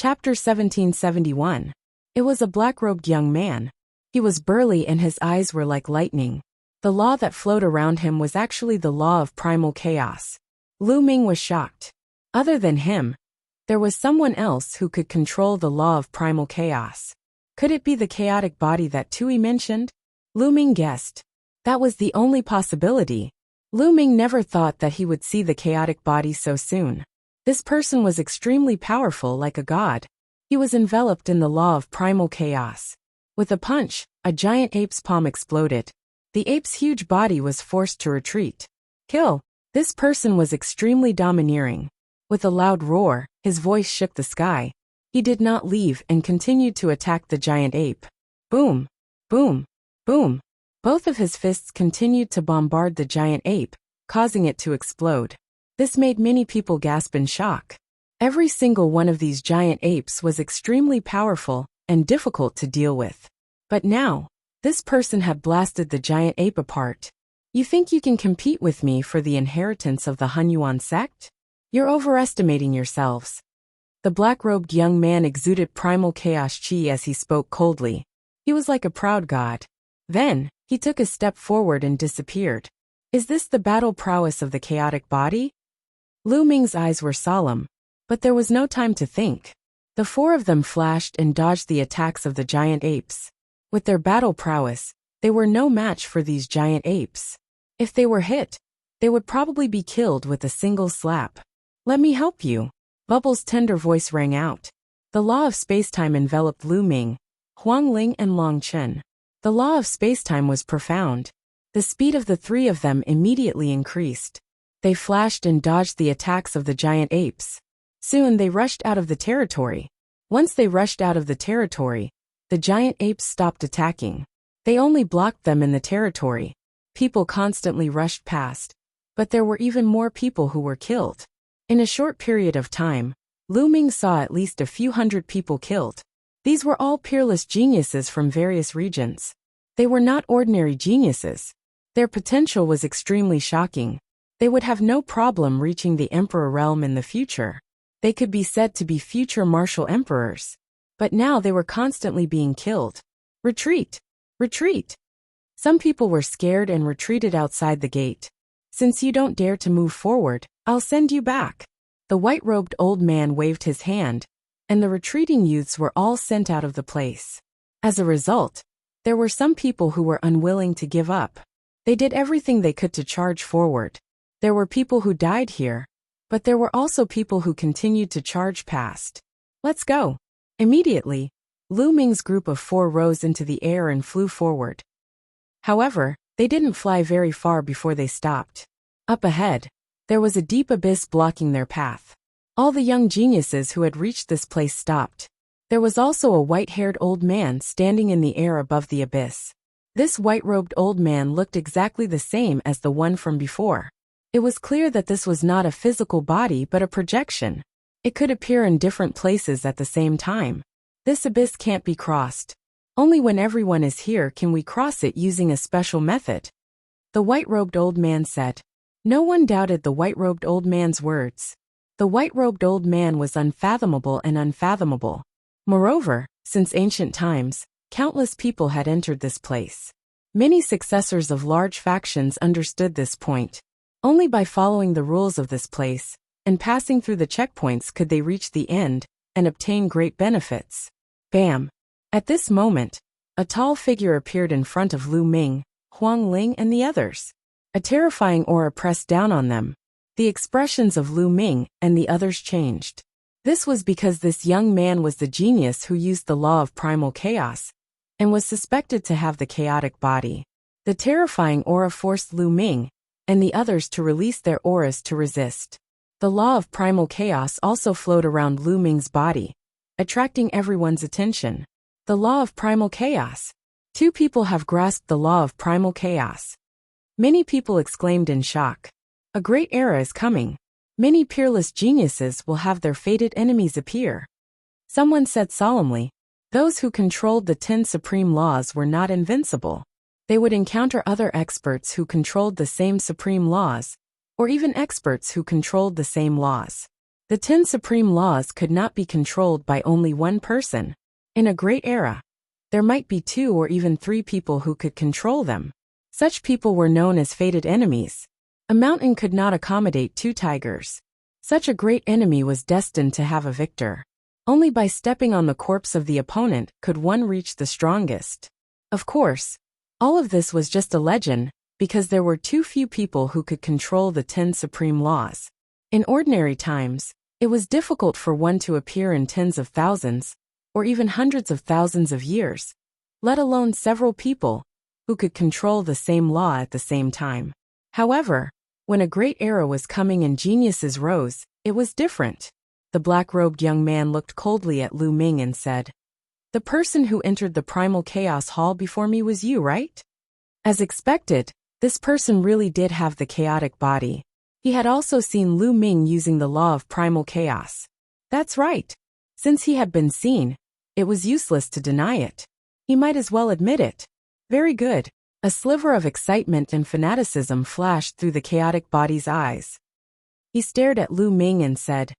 Chapter 1771. It was a black-robed young man. He was burly and his eyes were like lightning. The law that flowed around him was actually the law of primal chaos. Lu Ming was shocked. Other than him, there was someone else who could control the law of primal chaos. Could it be the chaotic body that Tui mentioned? Lu Ming guessed. That was the only possibility. Lu Ming never thought that he would see the chaotic body so soon. This person was extremely powerful, like a god. He was enveloped in the law of primal chaos. With a punch, a giant ape's palm exploded. The ape's huge body was forced to retreat. Kill! This person was extremely domineering. With a loud roar, his voice shook the sky. He did not leave and continued to attack the giant ape. Boom! Boom! Boom! Both of his fists continued to bombard the giant ape, causing it to explode. This made many people gasp in shock. Every single one of these giant apes was extremely powerful and difficult to deal with. But now, this person had blasted the giant ape apart. You think you can compete with me for the inheritance of the Hunyuan sect? You're overestimating yourselves. The black-robed young man exuded primal chaos chi as he spoke coldly. He was like a proud god. Then, he took a step forward and disappeared. Is this the battle prowess of the chaotic body? Lu Ming's eyes were solemn, but there was no time to think. The four of them flashed and dodged the attacks of the giant apes. With their battle prowess, they were no match for these giant apes. If they were hit, they would probably be killed with a single slap. Let me help you. Bubble's tender voice rang out. The law of spacetime enveloped Lu Ming, Huang Ling and Long Chen. The law of spacetime was profound. The speed of the three of them immediately increased. They flashed and dodged the attacks of the giant apes. Soon they rushed out of the territory. Once they rushed out of the territory, the giant apes stopped attacking. They only blocked them in the territory. People constantly rushed past, but there were even more people who were killed. In a short period of time, Lu Ming saw at least a few hundred people killed. These were all peerless geniuses from various regions. They were not ordinary geniuses. Their potential was extremely shocking. They would have no problem reaching the emperor realm in the future. They could be said to be future martial emperors. But now they were constantly being killed. Retreat! Retreat! Some people were scared and retreated outside the gate. Since you don't dare to move forward, I'll send you back. The white-robed old man waved his hand, and the retreating youths were all sent out of the place. As a result, there were some people who were unwilling to give up. They did everything they could to charge forward. There were people who died here, but there were also people who continued to charge past. Let's go. Immediately, Lu Ming's group of four rose into the air and flew forward. However, they didn't fly very far before they stopped. Up ahead, there was a deep abyss blocking their path. All the young geniuses who had reached this place stopped. There was also a white-haired old man standing in the air above the abyss. This white-robed old man looked exactly the same as the one from before. It was clear that this was not a physical body but a projection. It could appear in different places at the same time. This abyss can't be crossed. Only when everyone is here can we cross it using a special method. The white-robed old man said. No one doubted the white-robed old man's words. The white-robed old man was unfathomable and unfathomable. Moreover, since ancient times, countless people had entered this place. Many successors of large factions understood this point. Only by following the rules of this place and passing through the checkpoints could they reach the end and obtain great benefits. Bam! At this moment, a tall figure appeared in front of Lu Ming, Huang Ling and the others. A terrifying aura pressed down on them. The expressions of Lu Ming and the others changed. This was because this young man was the genius who used the law of primal chaos and was suspected to have the chaotic body. The terrifying aura forced Lu Ming and the others to release their auras to resist. The law of primal chaos also flowed around Lu Ming's body, attracting everyone's attention. The law of primal chaos. Two people have grasped the law of primal chaos. Many people exclaimed in shock. A great era is coming. Many peerless geniuses will have their fated enemies appear. Someone said solemnly, those who controlled the 10 supreme laws were not invincible. They would encounter other experts who controlled the same supreme laws, or even experts who controlled the same laws. The 10 supreme laws could not be controlled by only one person. In a great era, there might be 2 or even 3 people who could control them. Such people were known as fated enemies. A mountain could not accommodate 2 tigers. Such a great enemy was destined to have a victor. Only by stepping on the corpse of the opponent could one reach the strongest. Of course, all of this was just a legend, because there were too few people who could control the 10 supreme laws. In ordinary times, it was difficult for one to appear in tens of thousands, or even hundreds of thousands of years, let alone several people, who could control the same law at the same time. However, when a great era was coming and geniuses rose, it was different. The black-robed young man looked coldly at Lu Ming and said, "The person who entered the primal chaos hall before me was you, right?" As expected, this person really did have the chaotic body. He had also seen Lu Ming using the law of primal chaos. That's right. Since he had been seen, it was useless to deny it. He might as well admit it. Very good. A sliver of excitement and fanaticism flashed through the chaotic body's eyes. He stared at Lu Ming and said,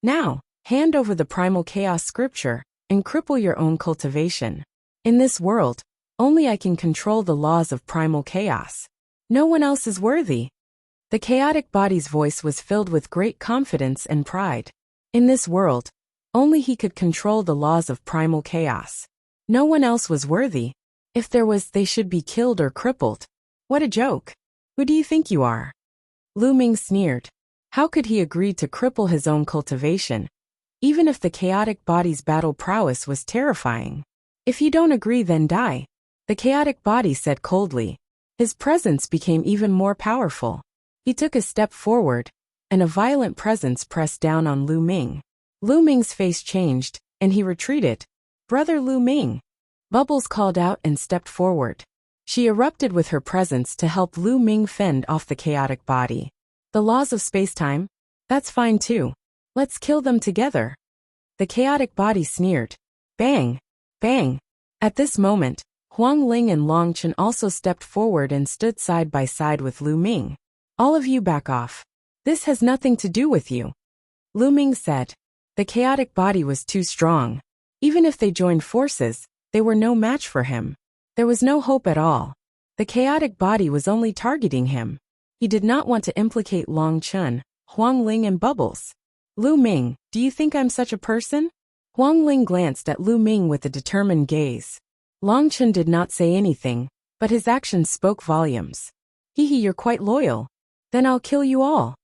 "Now, hand over the primal chaos scripture, and cripple your own cultivation. In this world, only I can control the laws of primal chaos. No one else is worthy." The chaotic body's voice was filled with great confidence and pride. In this world, only he could control the laws of primal chaos. No one else was worthy. If there was, they should be killed or crippled. What a joke. Who do you think you are? Lu Ming sneered. How could he agree to cripple his own cultivation, even if the chaotic body's battle prowess was terrifying? If you don't agree, then die, the chaotic body said coldly. His presence became even more powerful. He took a step forward, and a violent presence pressed down on Lu Ming. Lu Ming's face changed, and he retreated. "Brother Lu Ming!" Bubbles called out and stepped forward. She erupted with her presence to help Lu Ming fend off the chaotic body. "The laws of space-time? That's fine too. Let's kill them together." The chaotic body sneered. Bang! Bang! At this moment, Huang Ling and Long Chen also stepped forward and stood side by side with Lu Ming. "All of you back off. This has nothing to do with you," Lu Ming said. The chaotic body was too strong. Even if they joined forces, they were no match for him. There was no hope at all. The chaotic body was only targeting him. He did not want to implicate Long Chen, Huang Ling and Bubbles. "Lu Ming, do you think I'm such a person?" Huang Ling glanced at Lu Ming with a determined gaze. Long Chen did not say anything, but his actions spoke volumes. "Hee hee, you're quite loyal. Then I'll kill you all,"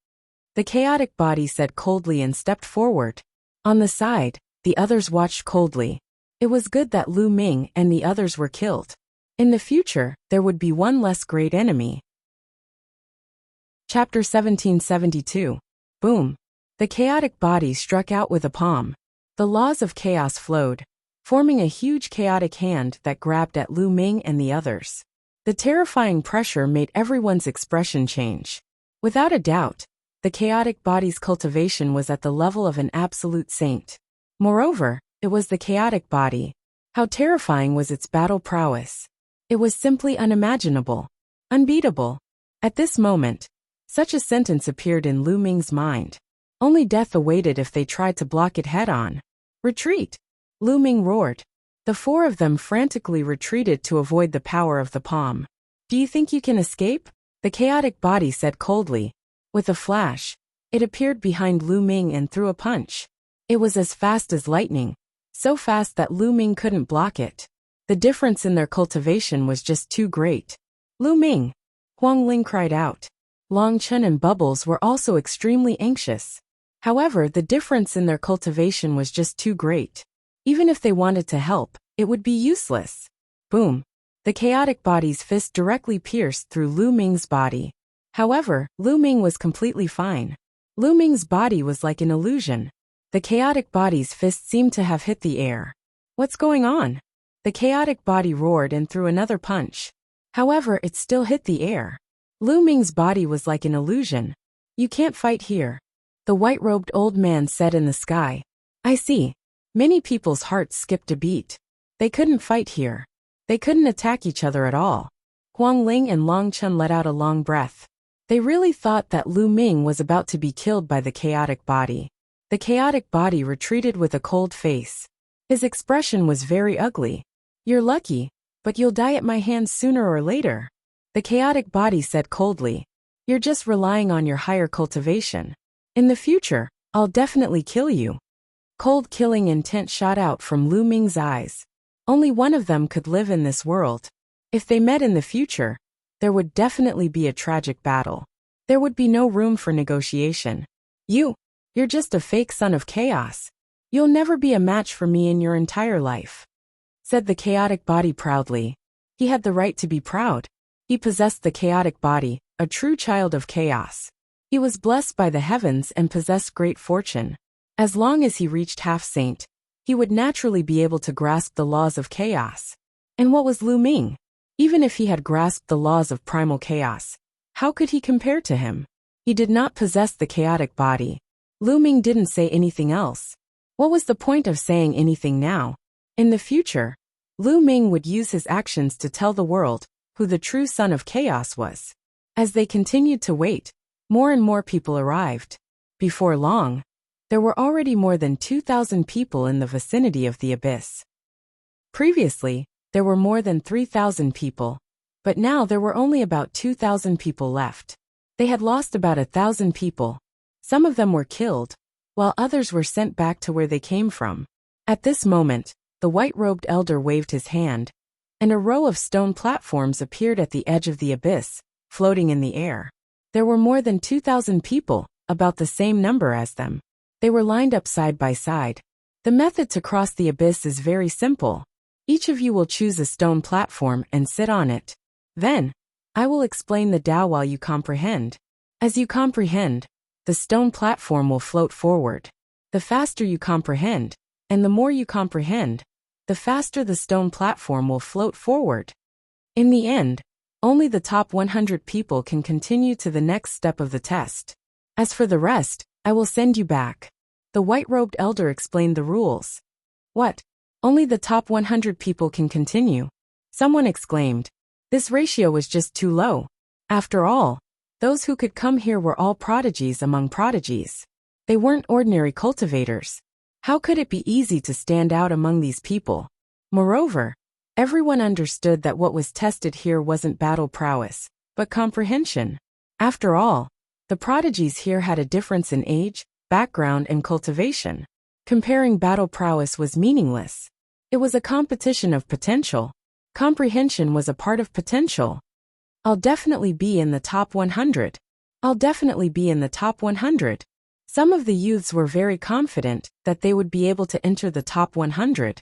the chaotic body said coldly and stepped forward. On the side, the others watched coldly. It was good that Lu Ming and the others were killed. In the future, there would be one less great enemy. Chapter 1772. Boom. The chaotic body struck out with a palm. The laws of chaos flowed, forming a huge chaotic hand that grabbed at Lu Ming and the others. The terrifying pressure made everyone's expression change. Without a doubt, the chaotic body's cultivation was at the level of an absolute saint. Moreover, it was the chaotic body. How terrifying was its battle prowess! It was simply unimaginable, unbeatable. At this moment, such a sentence appeared in Lu Ming's mind. Only death awaited if they tried to block it head-on. "Retreat!" Lu Ming roared. The 4 of them frantically retreated to avoid the power of the palm. "Do you think you can escape?" the chaotic body said coldly. With a flash, it appeared behind Lu Ming and threw a punch. It was as fast as lightning, so fast that Lu Ming couldn't block it. The difference in their cultivation was just too great. "Lu Ming!" Huang Ling cried out. Long Chen and Bubbles were also extremely anxious. However, the difference in their cultivation was just too great. Even if they wanted to help, it would be useless. Boom! The chaotic body's fist directly pierced through Lu Ming's body. However, Lu Ming was completely fine. Lu Ming's body was like an illusion. The chaotic body's fist seemed to have hit the air. "What's going on?" The chaotic body roared and threw another punch. However, it still hit the air. Lu Ming's body was like an illusion. "You can't fight here," the white-robed old man said in the sky. "I see." Many people's hearts skipped a beat. They couldn't fight here. They couldn't attack each other at all. Huang Ling and Long Chen let out a long breath. They really thought that Lu Ming was about to be killed by the chaotic body. The chaotic body retreated with a cold face. His expression was very ugly. "You're lucky, but you'll die at my hands sooner or later," the chaotic body said coldly. "You're just relying on your higher cultivation. In the future, I'll definitely kill you." Cold killing intent shot out from Lu Ming's eyes. Only one of them could live in this world. If they met in the future, there would definitely be a tragic battle. There would be no room for negotiation. You're just a fake son of chaos. You'll never be a match for me in your entire life," said the chaotic body proudly. He had the right to be proud. He possessed the chaotic body, a true child of chaos. He was blessed by the heavens and possessed great fortune. As long as he reached half-saint, he would naturally be able to grasp the laws of chaos. And what was Lu Ming? Even if he had grasped the laws of primal chaos, how could he compare to him? He did not possess the chaotic body. Lu Ming didn't say anything else. What was the point of saying anything now? In the future, Lu Ming would use his actions to tell the world who the true son of chaos was. As they continued to wait, more and more people arrived. Before long, there were already more than 2,000 people in the vicinity of the abyss. Previously, there were more than 3,000 people, but now there were only about 2,000 people left. They had lost about 1,000 people. Some of them were killed, while others were sent back to where they came from. At this moment, the white-robed elder waved his hand, and a row of stone platforms appeared at the edge of the abyss, floating in the air. There were more than 2,000 people, about the same number as them. They were lined up side by side. The method to cross the abyss is very simple. Each of you will choose a stone platform and sit on it. Then, I will explain the Tao while you comprehend. As you comprehend, the stone platform will float forward. The faster you comprehend, and the more you comprehend, the faster the stone platform will float forward. In the end, only the top 100 people can continue to the next step of the test. As for the rest, I will send you back. The white-robed elder explained the rules. What? Only the top 100 people can continue? Someone exclaimed. This ratio was just too low. After all, those who could come here were all prodigies among prodigies. They weren't ordinary cultivators. How could it be easy to stand out among these people? Moreover, everyone understood that what was tested here wasn't battle prowess, but comprehension. After all, the prodigies here had a difference in age, background, and cultivation. Comparing battle prowess was meaningless. It was a competition of potential. Comprehension was a part of potential. I'll definitely be in the top 100. I'll definitely be in the top 100. Some of the youths were very confident that they would be able to enter the top 100.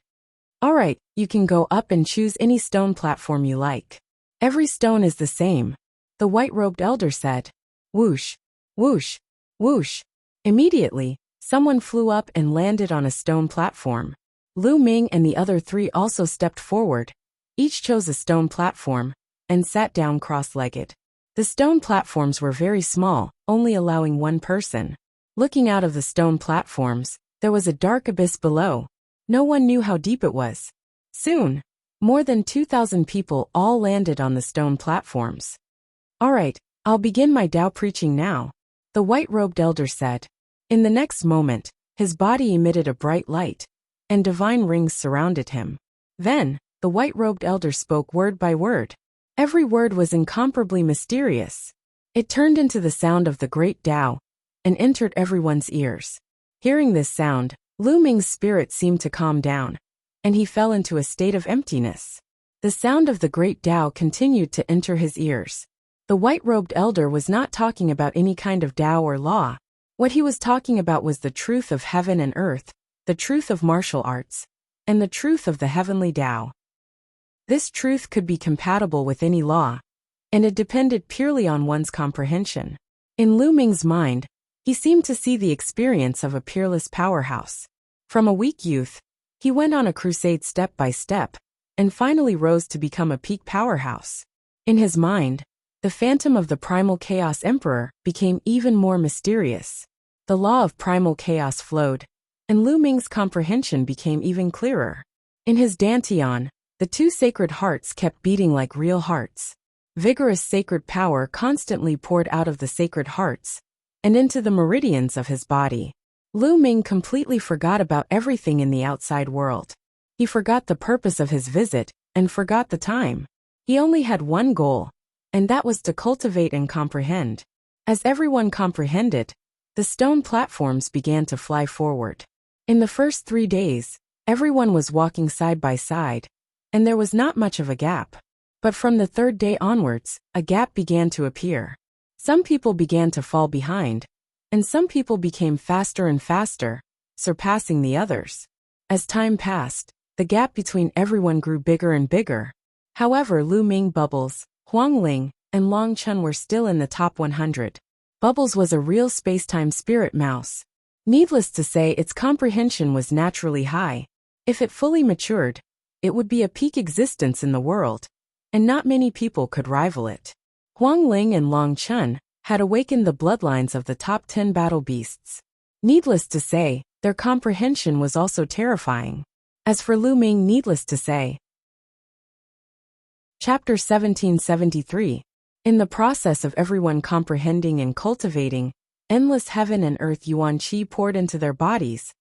All right, you can go up and choose any stone platform you like. Every stone is the same, the white-robed elder said. Whoosh, whoosh, whoosh. Immediately, someone flew up and landed on a stone platform. Lu Ming and the other three also stepped forward. Each chose a stone platform and sat down cross-legged. The stone platforms were very small, only allowing one person. Looking out of the stone platforms, there was a dark abyss below. No one knew how deep it was. Soon, more than 2,000 people all landed on the stone platforms. All right, I'll begin my Tao preaching now, the white-robed elder said. In the next moment, his body emitted a bright light, and divine rings surrounded him. Then, the white-robed elder spoke word by word. Every word was incomparably mysterious. It turned into the sound of the great Tao, and entered everyone's ears. Hearing this sound, Lu Ming's spirit seemed to calm down, and he fell into a state of emptiness. The sound of the great Tao continued to enter his ears. The white-robed elder was not talking about any kind of Tao or law. What he was talking about was the truth of heaven and earth, the truth of martial arts, and the truth of the heavenly Tao. This truth could be compatible with any law, and it depended purely on one's comprehension. In Lu Ming's mind, he seemed to see the experience of a peerless powerhouse. From a weak youth, he went on a crusade step by step, and finally rose to become a peak powerhouse. In his mind, the phantom of the primal chaos emperor became even more mysterious. The law of primal chaos flowed, and Lu Ming's comprehension became even clearer. In his dantian, the two sacred hearts kept beating like real hearts. Vigorous sacred power constantly poured out of the sacred hearts and into the meridians of his body. Lu Ming completely forgot about everything in the outside world. He forgot the purpose of his visit, and forgot the time. He only had one goal, and that was to cultivate and comprehend. As everyone comprehended, the stone platforms began to fly forward. In the first 3 days, everyone was walking side by side, and there was not much of a gap. But from the 3rd day onwards, a gap began to appear. Some people began to fall behind, and some people became faster and faster, surpassing the others. As time passed, the gap between everyone grew bigger and bigger. However, Lu Ming, Bubbles, Huang Ling, and Long Chun were still in the top 100. Bubbles was a real space-time spirit mouse. Needless to say, its comprehension was naturally high. If it fully matured, it would be a peak existence in the world, and not many people could rival it. Huang Ling and Long Chun had awakened the bloodlines of the top 10 battle beasts. Needless to say, their comprehension was also terrifying. As for Lu Ming, needless to say. Chapter 1773. In the process of everyone comprehending and cultivating, endless heaven and earth yuan qi poured into their bodies,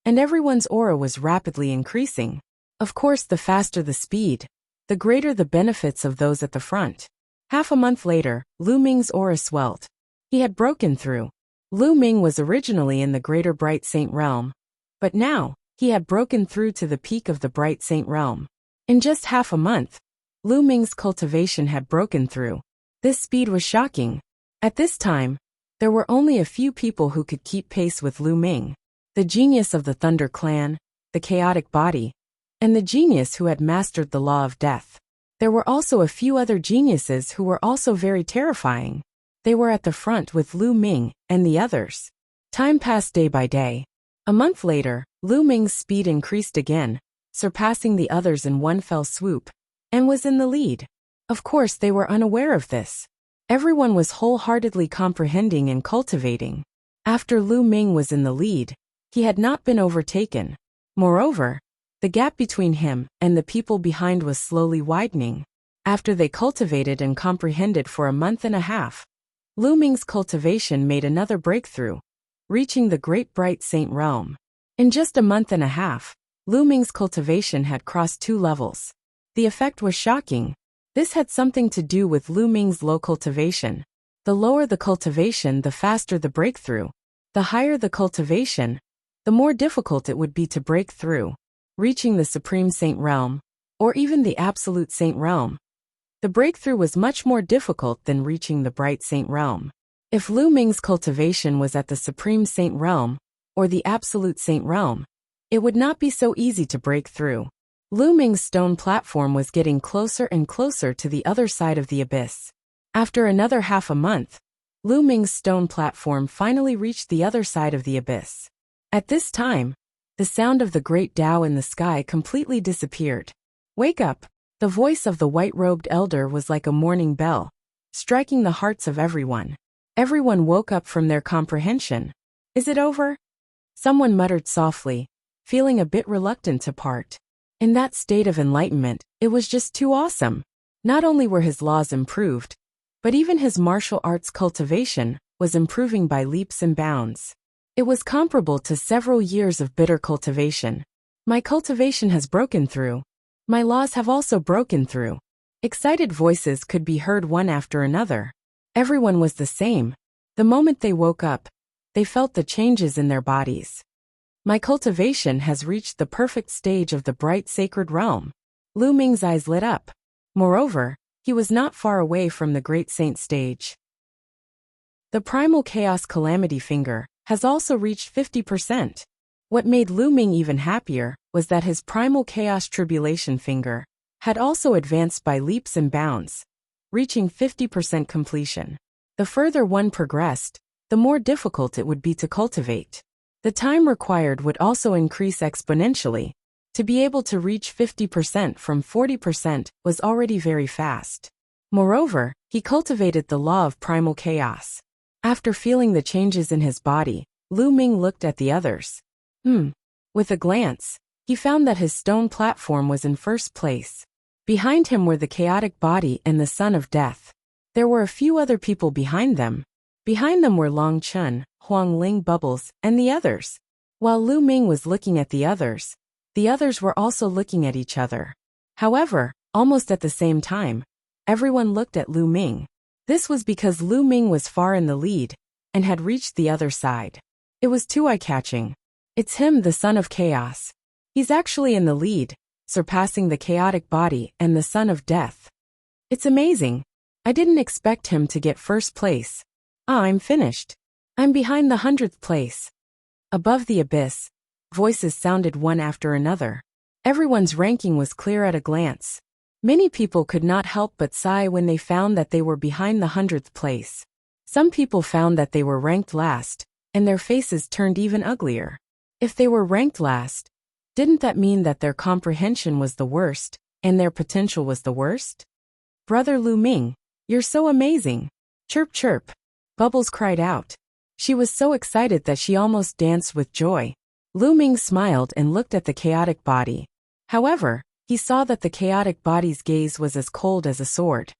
and everyone's aura was rapidly increasing. Of course, the faster the speed, the greater the benefits of those at the front. Half a month later, Lu Ming's aura swelled. He had broken through. Lu Ming was originally in the Greater Bright Saint Realm, but now, he had broken through to the peak of the Bright Saint Realm. In just half a month, Lu Ming's cultivation had broken through. This speed was shocking. At this time, there were only a few people who could keep pace with Lu Ming. The genius of the Thunder Clan, the chaotic body, and the genius who had mastered the law of death. There were also a few other geniuses who were also very terrifying. They were at the front with Lu Ming and the others. Time passed day by day. A month later, Lu Ming's speed increased again, surpassing the others in one fell swoop, and was in the lead. Of course, they were unaware of this. Everyone was wholeheartedly comprehending and cultivating. After Lu Ming was in the lead, he had not been overtaken. Moreover, the gap between him and the people behind was slowly widening. After they cultivated and comprehended for a month and a half, Lu Ming's cultivation made another breakthrough, reaching the Great Bright Saint Realm. In just a month and a half, Lu Ming's cultivation had crossed 2 levels. The effect was shocking. This had something to do with Lu Ming's low cultivation. The lower the cultivation, the faster the breakthrough. The higher the cultivation, the more difficult it would be to break through. Reaching the Supreme Saint Realm, or even the Absolute Saint Realm, the breakthrough was much more difficult than reaching the Bright Saint Realm. If Lu Ming's cultivation was at the Supreme Saint Realm, or the Absolute Saint Realm, it would not be so easy to break through. Lu Ming's stone platform was getting closer and closer to the other side of the abyss. After another half a month, Lu Ming's stone platform finally reached the other side of the abyss. At this time, the sound of the great Tao in the sky completely disappeared. "Wake up!" The voice of the white-robed elder was like a morning bell, striking the hearts of everyone. Everyone woke up from their comprehension. "Is it over?" Someone muttered softly, feeling a bit reluctant to part. In that state of enlightenment, it was just too awesome. Not only were his laws improved, but even his martial arts cultivation was improving by leaps and bounds. It was comparable to several years of bitter cultivation. "My cultivation has broken through. My laws have also broken through." Excited voices could be heard one after another. Everyone was the same. The moment they woke up, they felt the changes in their bodies. "My cultivation has reached the perfect stage of the bright sacred realm." Lu Ming's eyes lit up. Moreover, he was not far away from the great saint stage. The primal chaos calamity finger has also reached 50%. What made Lu Ming even happier was that his primal chaos tribulation finger had also advanced by leaps and bounds, reaching 50% completion. The further one progressed, the more difficult it would be to cultivate. The time required would also increase exponentially. To be able to reach 50% from 40% was already very fast. Moreover, he cultivated the law of primal chaos. After feeling the changes in his body, Lu Ming looked at the others. With a glance, he found that his stone platform was in first place. Behind him were the chaotic body and the son of death. There were a few other people behind them. Behind them were Long Chun, Huang Ling, Bubbles, and the others. While Lu Ming was looking at the others were also looking at each other. However, almost at the same time, everyone looked at Lu Ming. This was because Lu Ming was far in the lead and had reached the other side. It was too eye-catching. It's him, the son of chaos. He's actually in the lead, surpassing the chaotic body and the son of death. It's amazing. I didn't expect him to get first place. I'm finished. I'm behind the 100th place. Above the abyss, voices sounded one after another. Everyone's ranking was clear at a glance. Many people could not help but sigh when they found that they were behind the 100th place. Some people found that they were ranked last, and their faces turned even uglier. If they were ranked last, didn't that mean that their comprehension was the worst, and their potential was the worst? Brother Lu Ming, you're so amazing. Chirp chirp. Bubbles cried out. She was so excited that she almost danced with joy. Lu Ming smiled and looked at the chaotic body. However, he saw that the chaotic body's gaze was as cold as a sword.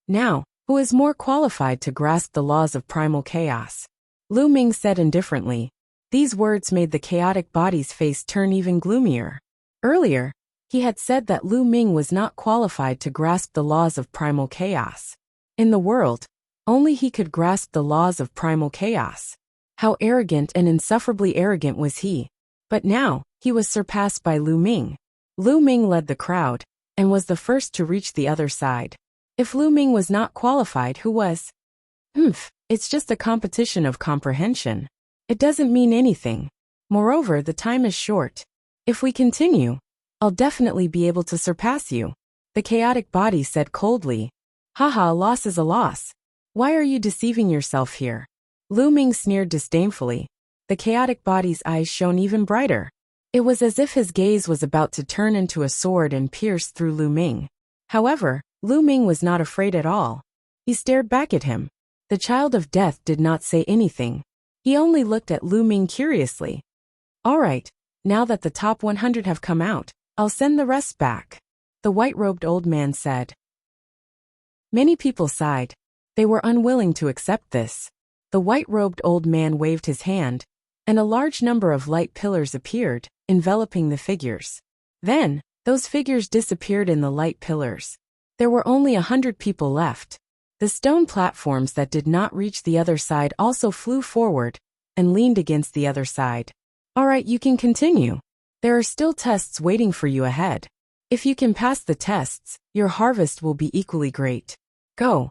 Now, who is more qualified to grasp the laws of primal chaos? Lu Ming said indifferently. These words made the chaotic body's face turn even gloomier. Earlier, he had said that Lu Ming was not qualified to grasp the laws of primal chaos. In the world, only he could grasp the laws of primal chaos. How arrogant and insufferably arrogant was he. But now, he was surpassed by Lu Ming. Lu Ming led the crowd, and was the first to reach the other side. If Lu Ming was not qualified, who was? It's just a competition of comprehension. It doesn't mean anything. Moreover, the time is short. If we continue, I'll definitely be able to surpass you. The chaotic body said coldly. Haha, a loss is a loss. Why are you deceiving yourself here? Lu Ming sneered disdainfully. The chaotic body's eyes shone even brighter. It was as if his gaze was about to turn into a sword and pierce through Lu Ming. However, Lu Ming was not afraid at all. He stared back at him. The child of death did not say anything. He only looked at Lu Ming curiously. All right, now that the top 100 have come out, I'll send the rest back. The white-robed old man said. Many people sighed. They were unwilling to accept this. The white-robed old man waved his hand, and a large number of light pillars appeared, enveloping the figures. Then, those figures disappeared in the light pillars. There were only 100 people left. The stone platforms that did not reach the other side also flew forward and leaned against the other side. All right, you can continue. There are still tests waiting for you ahead. If you can pass the tests, your harvest will be equally great. Go.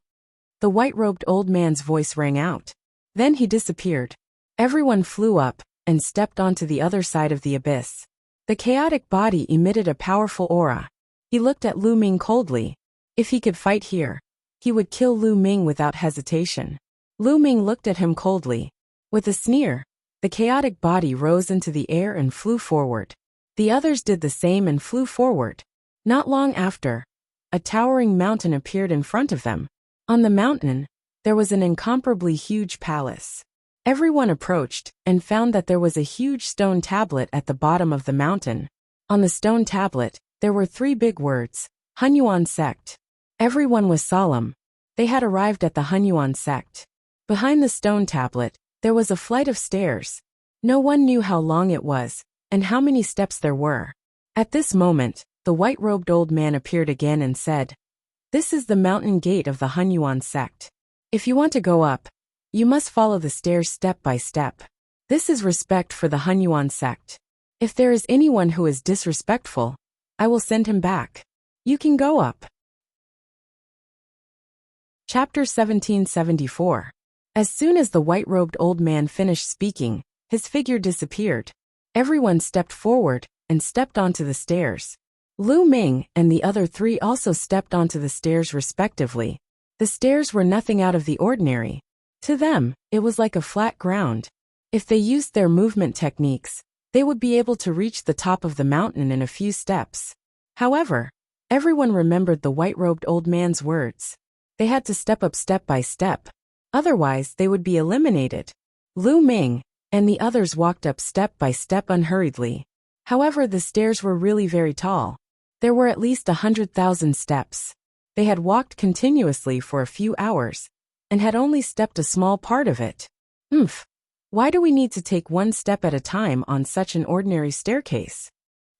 The white-robed old man's voice rang out. Then he disappeared. Everyone flew up and stepped onto the other side of the abyss. The chaotic body emitted a powerful aura. He looked at Lu Ming coldly. If he could fight here, he would kill Lu Ming without hesitation. Lu Ming looked at him coldly. With a sneer, the chaotic body rose into the air and flew forward. The others did the same and flew forward. Not long after, a towering mountain appeared in front of them. On the mountain, there was an incomparably huge palace. Everyone approached and found that there was a huge stone tablet at the bottom of the mountain. On the stone tablet, there were 3 big words, Hunyuan sect. Everyone was solemn. They had arrived at the Hunyuan sect. Behind the stone tablet, there was a flight of stairs. No one knew how long it was, and how many steps there were. At this moment, the white-robed old man appeared again and said, This is the mountain gate of the Hunyuan sect. If you want to go up, you must follow the stairs step by step. This is respect for the Hunyuan sect. If there is anyone who is disrespectful, I will send him back. You can go up. Chapter 1774. As soon as the white-robed old man finished speaking, his figure disappeared. Everyone stepped forward and stepped onto the stairs. Lu Ming and the other 3 also stepped onto the stairs respectively. The stairs were nothing out of the ordinary. To them, it was like a flat ground. If they used their movement techniques, they would be able to reach the top of the mountain in a few steps. However, everyone remembered the white-robed old man's words. They had to step up step by step. Otherwise, they would be eliminated. Lu Ming and the others walked up step by step unhurriedly. However, the stairs were really very tall. There were at least 100,000 steps. They had walked continuously for a few hours, and had only stepped a small part of it. Why do we need to take one step at a time on such an ordinary staircase?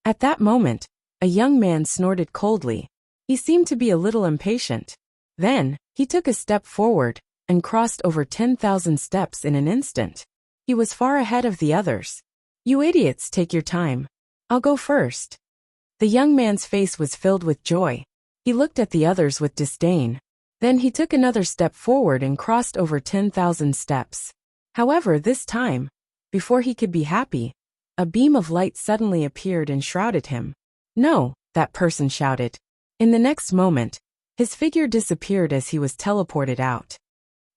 At that moment, a young man snorted coldly. He seemed to be a little impatient. Then, he took a step forward and crossed over 10,000 steps in an instant. He was far ahead of the others. You idiots, take your time. I'll go first. The young man's face was filled with joy. He looked at the others with disdain. Then he took another step forward and crossed over 10,000 steps. However, this time, before he could be happy, a beam of light suddenly appeared and shrouded him. No, that person shouted. In the next moment, his figure disappeared as he was teleported out.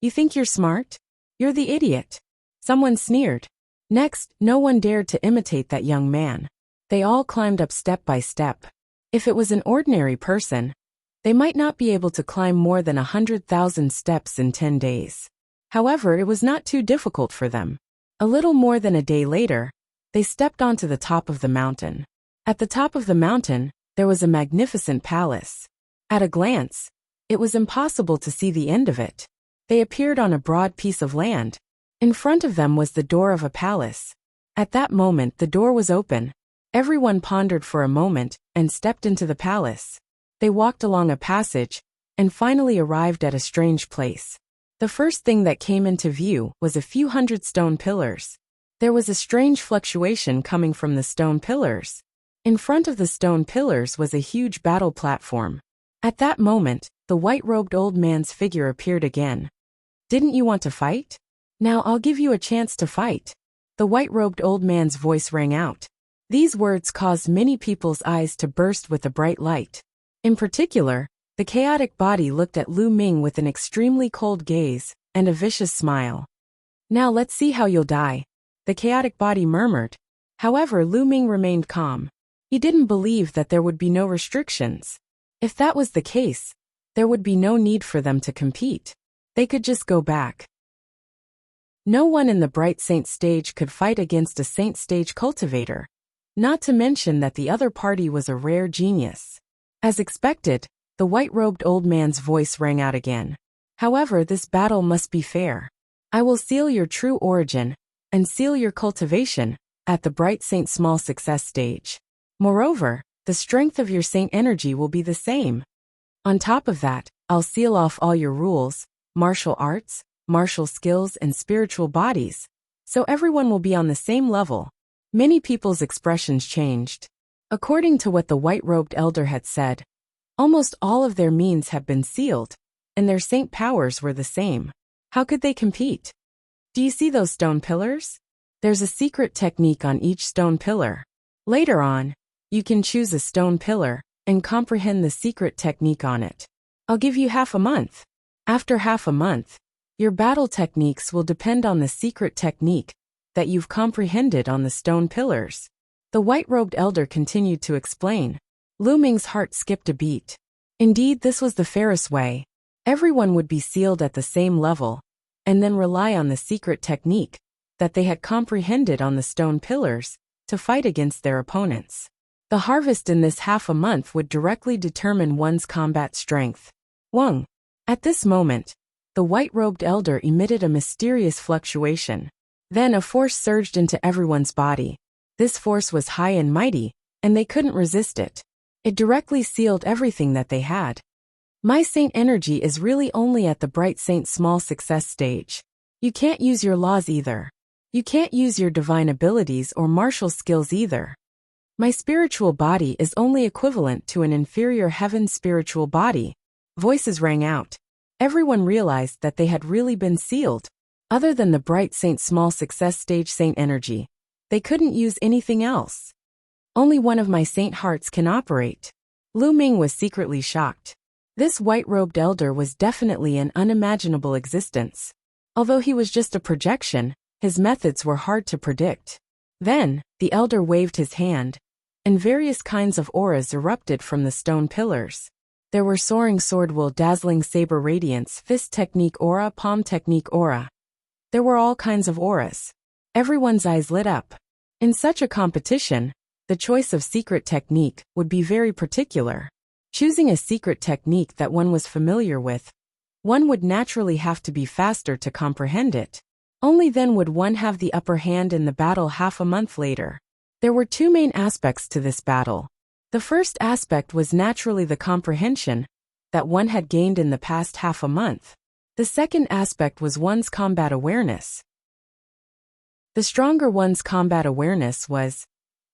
You think you're smart? You're the idiot. Someone sneered. Next, no one dared to imitate that young man. They all climbed up step by step. If it was an ordinary person, they might not be able to climb more than 100,000 steps in 10 days. However, it was not too difficult for them. A little more than a day later, they stepped onto the top of the mountain. At the top of the mountain, there was a magnificent palace. At a glance, it was impossible to see the end of it. They appeared on a broad piece of land. In front of them was the door of a palace. At that moment, the door was open. Everyone pondered for a moment and stepped into the palace. They walked along a passage and finally arrived at a strange place. The first thing that came into view was a few hundred stone pillars. There was a strange fluctuation coming from the stone pillars. In front of the stone pillars was a huge battle platform. At that moment, the white-robed old man's figure appeared again. Didn't you want to fight? Now I'll give you a chance to fight. The white-robed old man's voice rang out. These words caused many people's eyes to burst with a bright light. In particular, the chaotic body looked at Lu Ming with an extremely cold gaze and a vicious smile. Now let's see how you'll die, the chaotic body murmured. However, Lu Ming remained calm. He didn't believe that there would be no restrictions. If that was the case, there would be no need for them to compete. They could just go back. No one in the Bright Saint stage could fight against a Saint stage cultivator, not to mention that the other party was a rare genius. As expected, the white-robed old man's voice rang out again. However, this battle must be fair. I will seal your true origin and seal your cultivation at the Bright Saint Small Success stage. Moreover, the strength of your Saint energy will be the same. On top of that, I'll seal off all your rules, martial arts, martial skills, and spiritual bodies, so everyone will be on the same level. Many people's expressions changed. According to what the white-robed elder had said, almost all of their means have been sealed, and their saint powers were the same. How could they compete? Do you see those stone pillars? There's a secret technique on each stone pillar. Later on, you can choose a stone pillar and comprehend the secret technique on it. I'll give you half a month. After half a month, your battle techniques will depend on the secret technique that you've comprehended on the stone pillars. The white-robed elder continued to explain. Lu Ming's heart skipped a beat. Indeed, this was the fairest way. Everyone would be sealed at the same level, and then rely on the secret technique that they had comprehended on the stone pillars to fight against their opponents. The harvest in this half a month would directly determine one's combat strength. Wang. At this moment, the white-robed elder emitted a mysterious fluctuation. Then a force surged into everyone's body. This force was high and mighty, and they couldn't resist it. It directly sealed everything that they had. My Saint energy is really only at the Bright Saint Small Success stage. You can't use your laws either. You can't use your divine abilities or martial skills either. My spiritual body is only equivalent to an inferior heaven spiritual body. Voices rang out. Everyone realized that they had really been sealed. Other than the Bright Saint Small Success stage Saint energy, they couldn't use anything else. Only one of my Saint hearts can operate. Lu Ming was secretly shocked. This white-robed elder was definitely an unimaginable existence. Although he was just a projection, his methods were hard to predict. Then, the elder waved his hand, and various kinds of auras erupted from the stone pillars. There were soaring sword will, dazzling saber radiance, fist technique aura, palm technique aura. There were all kinds of auras. Everyone's eyes lit up. In such a competition, the choice of secret technique would be very particular. Choosing a secret technique that one was familiar with, one would naturally have to be faster to comprehend it. Only then would one have the upper hand in the battle half a month later. There were two main aspects to this battle. The first aspect was naturally the comprehension that one had gained in the past half a month. The second aspect was one's combat awareness. The stronger one's combat awareness was,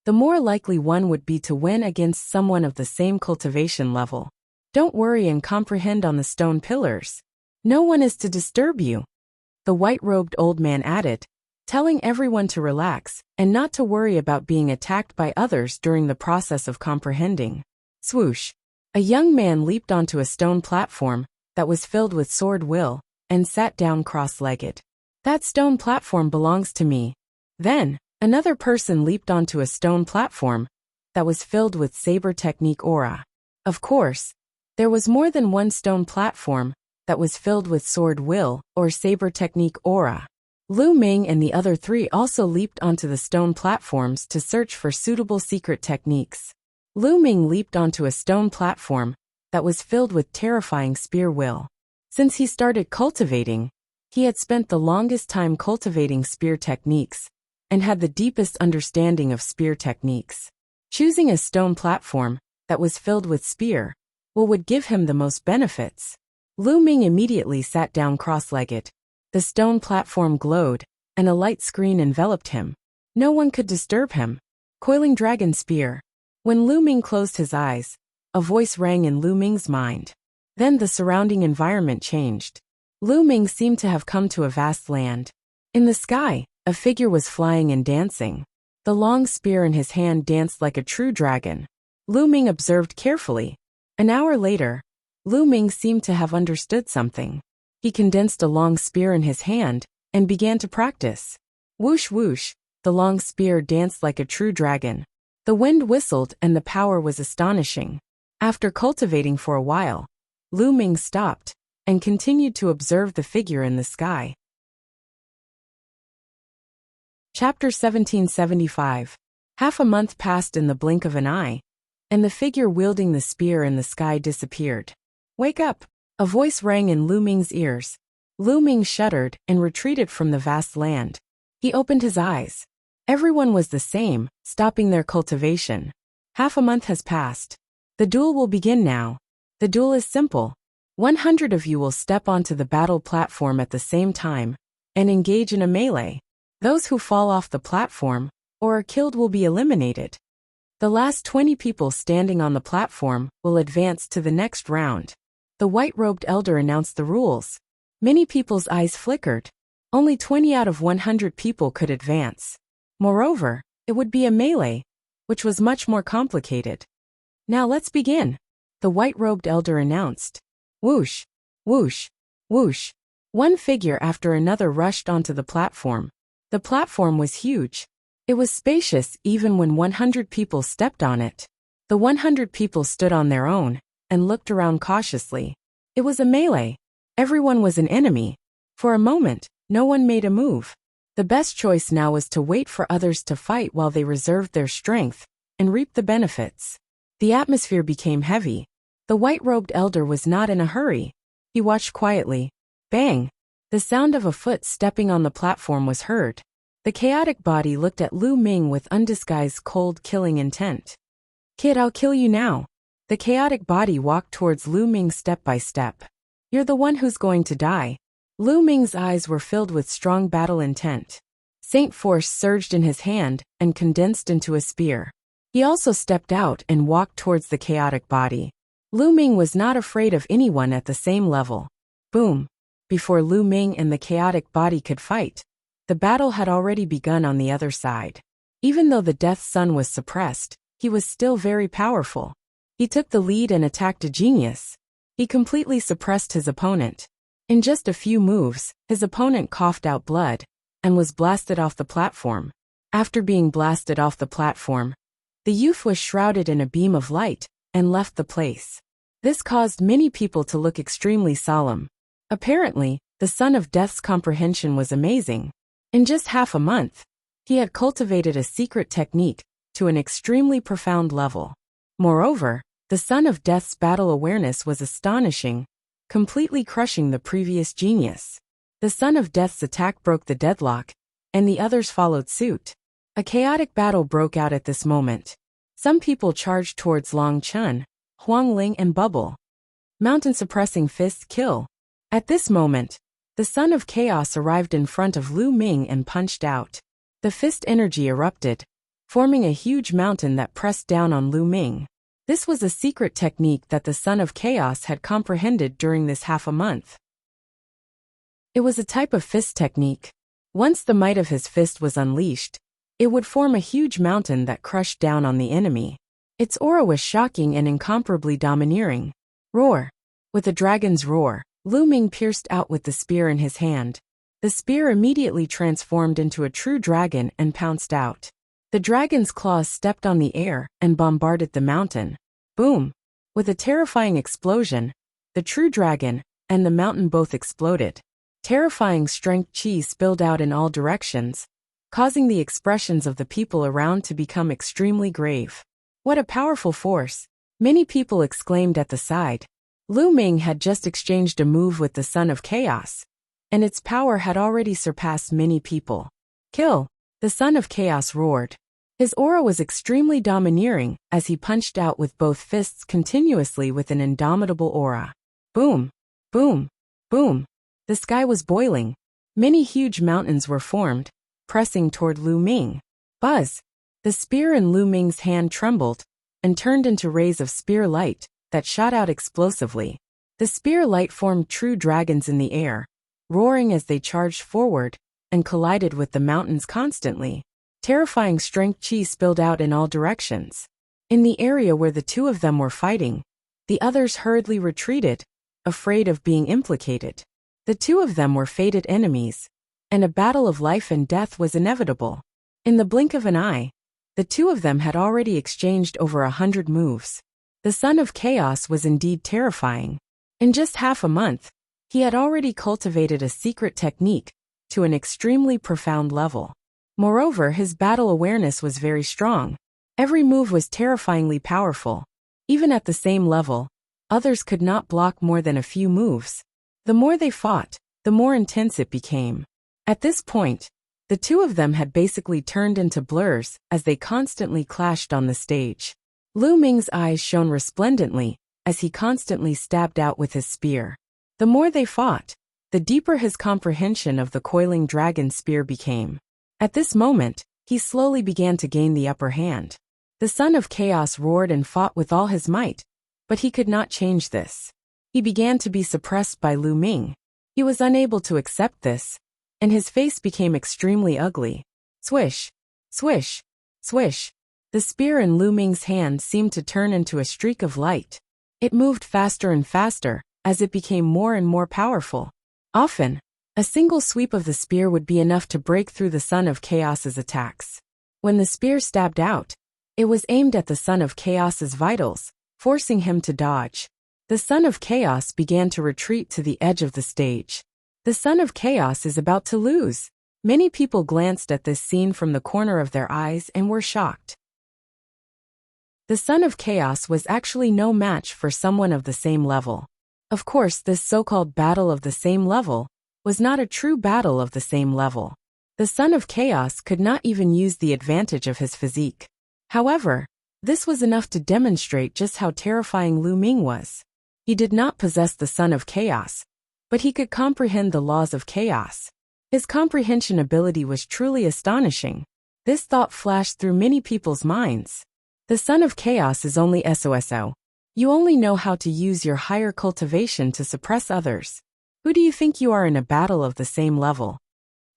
the more likely one would be to win against someone of the same cultivation level. Don't worry and comprehend on the stone pillars. No one is to disturb you, the white-robed old man added, telling everyone to relax and not to worry about being attacked by others during the process of comprehending. Swoosh! A young man leaped onto a stone platform that was filled with sword will and sat down cross-legged. That stone platform belongs to me. Then, another person leaped onto a stone platform that was filled with saber technique aura. Of course, there was more than one stone platform that was filled with sword will or saber technique aura. Lu Ming and the other three also leaped onto the stone platforms to search for suitable secret techniques. Lu Ming leaped onto a stone platform that was filled with terrifying spear will. Since he started cultivating, he had spent the longest time cultivating spear techniques and had the deepest understanding of spear techniques. Choosing a stone platform that was filled with spear will would give him the most benefits. Lu Ming immediately sat down cross-legged. The stone platform glowed, and a light screen enveloped him. No one could disturb him. Coiling dragon spear. When Lu Ming closed his eyes, a voice rang in Lu Ming's mind. Then the surrounding environment changed. Lu Ming seemed to have come to a vast land. In the sky, a figure was flying and dancing. The long spear in his hand danced like a true dragon. Lu Ming observed carefully. An hour later, Lu Ming seemed to have understood something. He condensed a long spear in his hand and began to practice. Whoosh whoosh, the long spear danced like a true dragon. The wind whistled and the power was astonishing. After cultivating for a while, Lu Ming stopped and continued to observe the figure in the sky. Chapter 1775. Half a month passed in the blink of an eye, and the figure wielding the spear in the sky disappeared. Wake up! A voice rang in Lu Ming's ears. Lu Ming shuddered and retreated from the vast land. He opened his eyes. Everyone was the same, stopping their cultivation. Half a month has passed. The duel will begin now. The duel is simple. 100 of you will step onto the battle platform at the same time and engage in a melee. Those who fall off the platform or are killed will be eliminated. The last 20 people standing on the platform will advance to the next round. The white-robed elder announced the rules. Many people's eyes flickered. Only 20 out of 100 people could advance. Moreover, it would be a melee, which was much more complicated. Now let's begin, the white-robed elder announced. Whoosh, whoosh, whoosh. One figure after another rushed onto the platform. The platform was huge. It was spacious even when 100 people stepped on it. The 100 people stood on their own and looked around cautiously. It was a melee. Everyone was an enemy. For a moment, no one made a move. The best choice now was to wait for others to fight while they reserved their strength and reaped the benefits. The atmosphere became heavy. The white-robed elder was not in a hurry. He watched quietly. Bang! The sound of a foot stepping on the platform was heard. The chaotic body looked at Lu Ming with undisguised cold killing intent. Kid, I'll kill you now. The chaotic body walked towards Lu Ming step by step. You're the one who's going to die. Lu Ming's eyes were filled with strong battle intent. Saint Force surged in his hand and condensed into a spear. He also stepped out and walked towards the chaotic body. Lu Ming was not afraid of anyone at the same level. Boom! Before Lu Ming and the chaotic body could fight, the battle had already begun on the other side. Even though the Death Sun was suppressed, he was still very powerful. He took the lead and attacked a genius. He completely suppressed his opponent. In just a few moves, his opponent coughed out blood and was blasted off the platform. After being blasted off the platform, the youth was shrouded in a beam of light and left the place. This caused many people to look extremely solemn. Apparently, the Son of Death's comprehension was amazing. In just half a month, he had cultivated a secret technique to an extremely profound level. Moreover, the Son of Death's battle awareness was astonishing, completely crushing the previous genius. The Son of Death's attack broke the deadlock, and the others followed suit. A chaotic battle broke out at this moment. Some people charged towards Long Chun, Huang Ling and Bubble. Mountain-suppressing fists kill. At this moment, the Son of Chaos arrived in front of Lu Ming and punched out. The fist energy erupted, forming a huge mountain that pressed down on Lu Ming. This was a secret technique that the Son of Chaos had comprehended during this half a month. It was a type of fist technique. Once the might of his fist was unleashed, it would form a huge mountain that crushed down on the enemy. Its aura was shocking and incomparably domineering. Roar! With a dragon's roar, Lu Ming pierced out with the spear in his hand. The spear immediately transformed into a true dragon and pounced out. The dragon's claws stepped on the air and bombarded the mountain. Boom! With a terrifying explosion, the true dragon and the mountain both exploded. Terrifying strength chi spilled out in all directions, causing the expressions of the people around to become extremely grave. What a powerful force! Many people exclaimed at the side. Lu Ming had just exchanged a move with the Son of Chaos, and its power had already surpassed many people. Kill! The Son of Chaos roared. His aura was extremely domineering as he punched out with both fists continuously with an indomitable aura. Boom! Boom! Boom! The sky was boiling. Many huge mountains were formed, pressing toward Lu Ming. Buzz! The spear in Lu Ming's hand trembled and turned into rays of spear light that shot out explosively. The spear light formed true dragons in the air, roaring as they charged forward and collided with the mountains constantly. Terrifying strength chi spilled out in all directions. In the area where the two of them were fighting, the others hurriedly retreated, afraid of being implicated. The two of them were fated enemies, and a battle of life and death was inevitable. In the blink of an eye, the two of them had already exchanged over 100 moves. The Son of Chaos was indeed terrifying. In just half a month, he had already cultivated a secret technique to an extremely profound level. Moreover, his battle awareness was very strong. Every move was terrifyingly powerful. Even at the same level, others could not block more than a few moves. The more they fought, the more intense it became. At this point, the two of them had basically turned into blurs as they constantly clashed on the stage. Lu Ming's eyes shone resplendently as he constantly stabbed out with his spear. The more they fought, the deeper his comprehension of the coiling dragon spear became. At this moment, he slowly began to gain the upper hand. The Son of Chaos roared and fought with all his might, but he could not change this. He began to be suppressed by Lu Ming. He was unable to accept this, and his face became extremely ugly. Swish! Swish! Swish! The spear in Lu Ming's hand seemed to turn into a streak of light. It moved faster and faster, as it became more and more powerful. Often, a single sweep of the spear would be enough to break through the Son of Chaos's attacks. When the spear stabbed out, it was aimed at the Son of Chaos's vitals, forcing him to dodge. The Son of Chaos began to retreat to the edge of the stage. The Son of Chaos is about to lose. Many people glanced at this scene from the corner of their eyes and were shocked. The Son of Chaos was actually no match for someone of the same level. Of course, this so-called battle of the same level was not a true battle of the same level. The Son of Chaos could not even use the advantage of his physique. However, this was enough to demonstrate just how terrifying Lu Ming was. He did not possess the Son of Chaos, but he could comprehend the laws of chaos. His comprehension ability was truly astonishing. This thought flashed through many people's minds. The Son of Chaos is only SOSO. You only know how to use your higher cultivation to suppress others. Who do you think you are in a battle of the same level?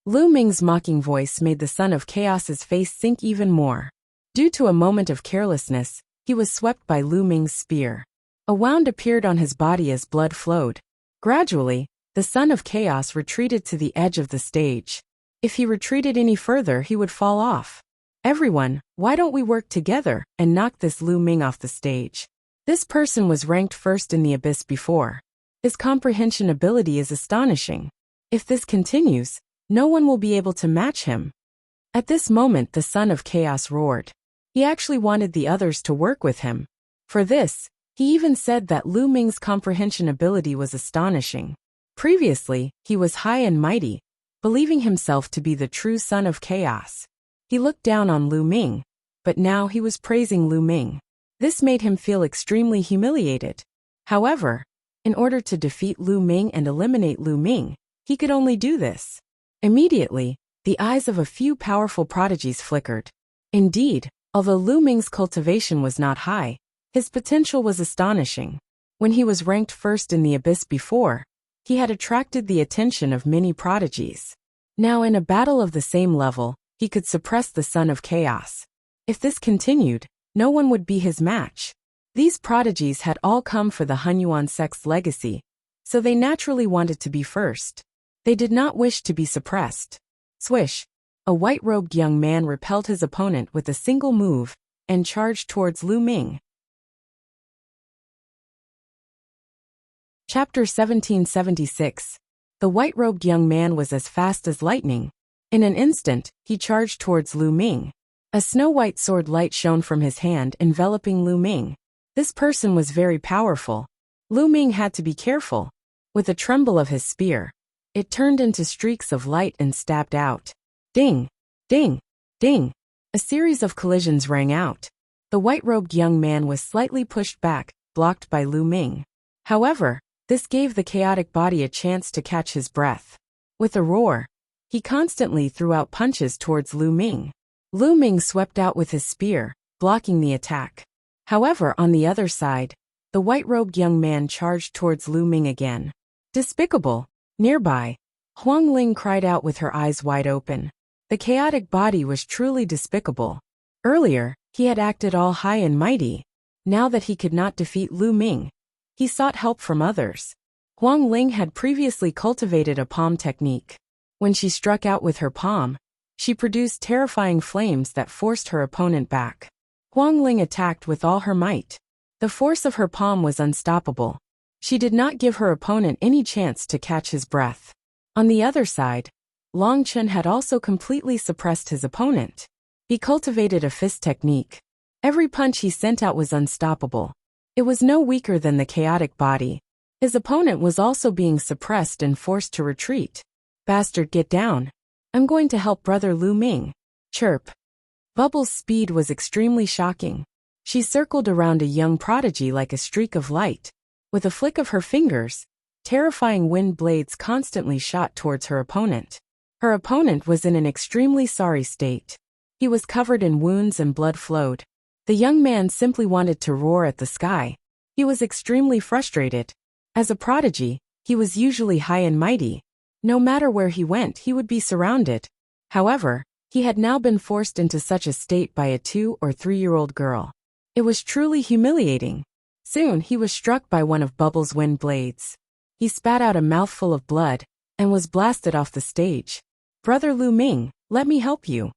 Lu Ming's mocking voice made the Son of Chaos's face sink even more. Due to a moment of carelessness, he was swept by Lu Ming's spear. A wound appeared on his body as blood flowed. Gradually, the Son of Chaos retreated to the edge of the stage. If he retreated any further, he would fall off. Everyone, why don't we work together and knock this Lu Ming off the stage? This person was ranked first in the abyss before. His comprehension ability is astonishing. If this continues, no one will be able to match him. At this moment, the Son of Chaos roared. He actually wanted the others to work with him. For this, he even said that Lu Ming's comprehension ability was astonishing. Previously, he was high and mighty, believing himself to be the true son of chaos. He looked down on Lu Ming, but now he was praising Lu Ming. This made him feel extremely humiliated. However, in order to defeat Lu Ming and eliminate Lu Ming, he could only do this. Immediately, the eyes of a few powerful prodigies flickered. Indeed, although Lu Ming's cultivation was not high, his potential was astonishing. When he was ranked first in the abyss before, he had attracted the attention of many prodigies. Now in a battle of the same level, he could suppress the son of chaos. If this continued, no one would be his match. These prodigies had all come for the Hunyuan sect's legacy, so they naturally wanted to be first. They did not wish to be suppressed. Swish! A white-robed young man repelled his opponent with a single move and charged towards Lu Ming. Chapter 1776. The white-robed young man was as fast as lightning. In an instant, he charged towards Lu Ming. A snow-white sword light shone from his hand, enveloping Lu Ming. This person was very powerful. Lu Ming had to be careful. With a tremble of his spear, it turned into streaks of light and stabbed out. Ding! Ding! Ding! A series of collisions rang out. The white-robed young man was slightly pushed back, blocked by Lu Ming. However, this gave the chaotic body a chance to catch his breath. With a roar, he constantly threw out punches towards Lu Ming. Lu Ming swept out with his spear, blocking the attack. However, on the other side, the white-robed young man charged towards Lu Ming again. Despicable! Nearby, Huang Ling cried out with her eyes wide open. The chaotic body was truly despicable. Earlier, he had acted all high and mighty. Now that he could not defeat Lu Ming, he sought help from others. Huang Ling had previously cultivated a palm technique. When she struck out with her palm, she produced terrifying flames that forced her opponent back. Huang Ling attacked with all her might. The force of her palm was unstoppable. She did not give her opponent any chance to catch his breath. On the other side, Long Chen had also completely suppressed his opponent. He cultivated a fist technique. Every punch he sent out was unstoppable. It was no weaker than the chaotic body. His opponent was also being suppressed and forced to retreat. Bastard, get down. I'm going to help brother Lu Ming. Chirp. Bubble's speed was extremely shocking. She circled around a young prodigy like a streak of light. With a flick of her fingers, terrifying wind blades constantly shot towards her opponent. Her opponent was in an extremely sorry state. He was covered in wounds and blood flowed. The young man simply wanted to roar at the sky. He was extremely frustrated. As a prodigy, he was usually high and mighty. No matter where he went, he would be surrounded. However, he had now been forced into such a state by a 2- or 3-year-old girl. It was truly humiliating. Soon he was struck by one of Bubble's wind blades. He spat out a mouthful of blood and was blasted off the stage. Brother Lu Ming, let me help you,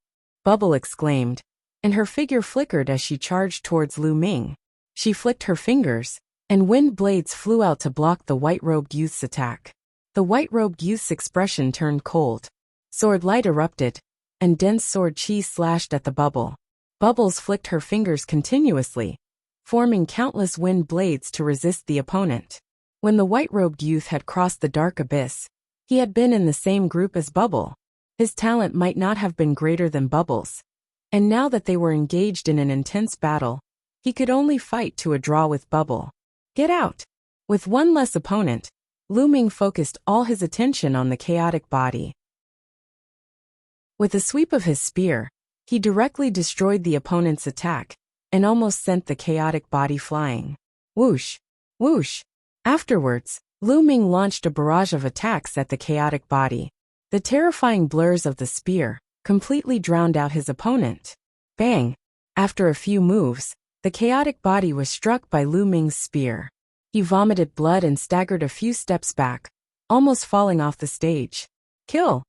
Bubble exclaimed, and her figure flickered as she charged towards Lu Ming. She flicked her fingers, and wind blades flew out to block the white-robed youth's attack. The white-robed youth's expression turned cold. Sword light erupted, and dense sword chi slashed at the Bubble. Bubbles flicked her fingers continuously, forming countless wind blades to resist the opponent. When the white-robed youth had crossed the dark abyss, he had been in the same group as Bubble. His talent might not have been greater than Bubble's, and now that they were engaged in an intense battle, he could only fight to a draw with Bubble. Get out! With one less opponent, Lu Ming focused all his attention on the chaotic body. With a sweep of his spear, he directly destroyed the opponent's attack and almost sent the chaotic body flying. Whoosh! Whoosh! Afterwards, Lu Ming launched a barrage of attacks at the chaotic body. The terrifying blurs of the spear completely drowned out his opponent. Bang! After a few moves, the chaotic body was struck by Lu Ming's spear. He vomited blood and staggered a few steps back, almost falling off the stage. Kill!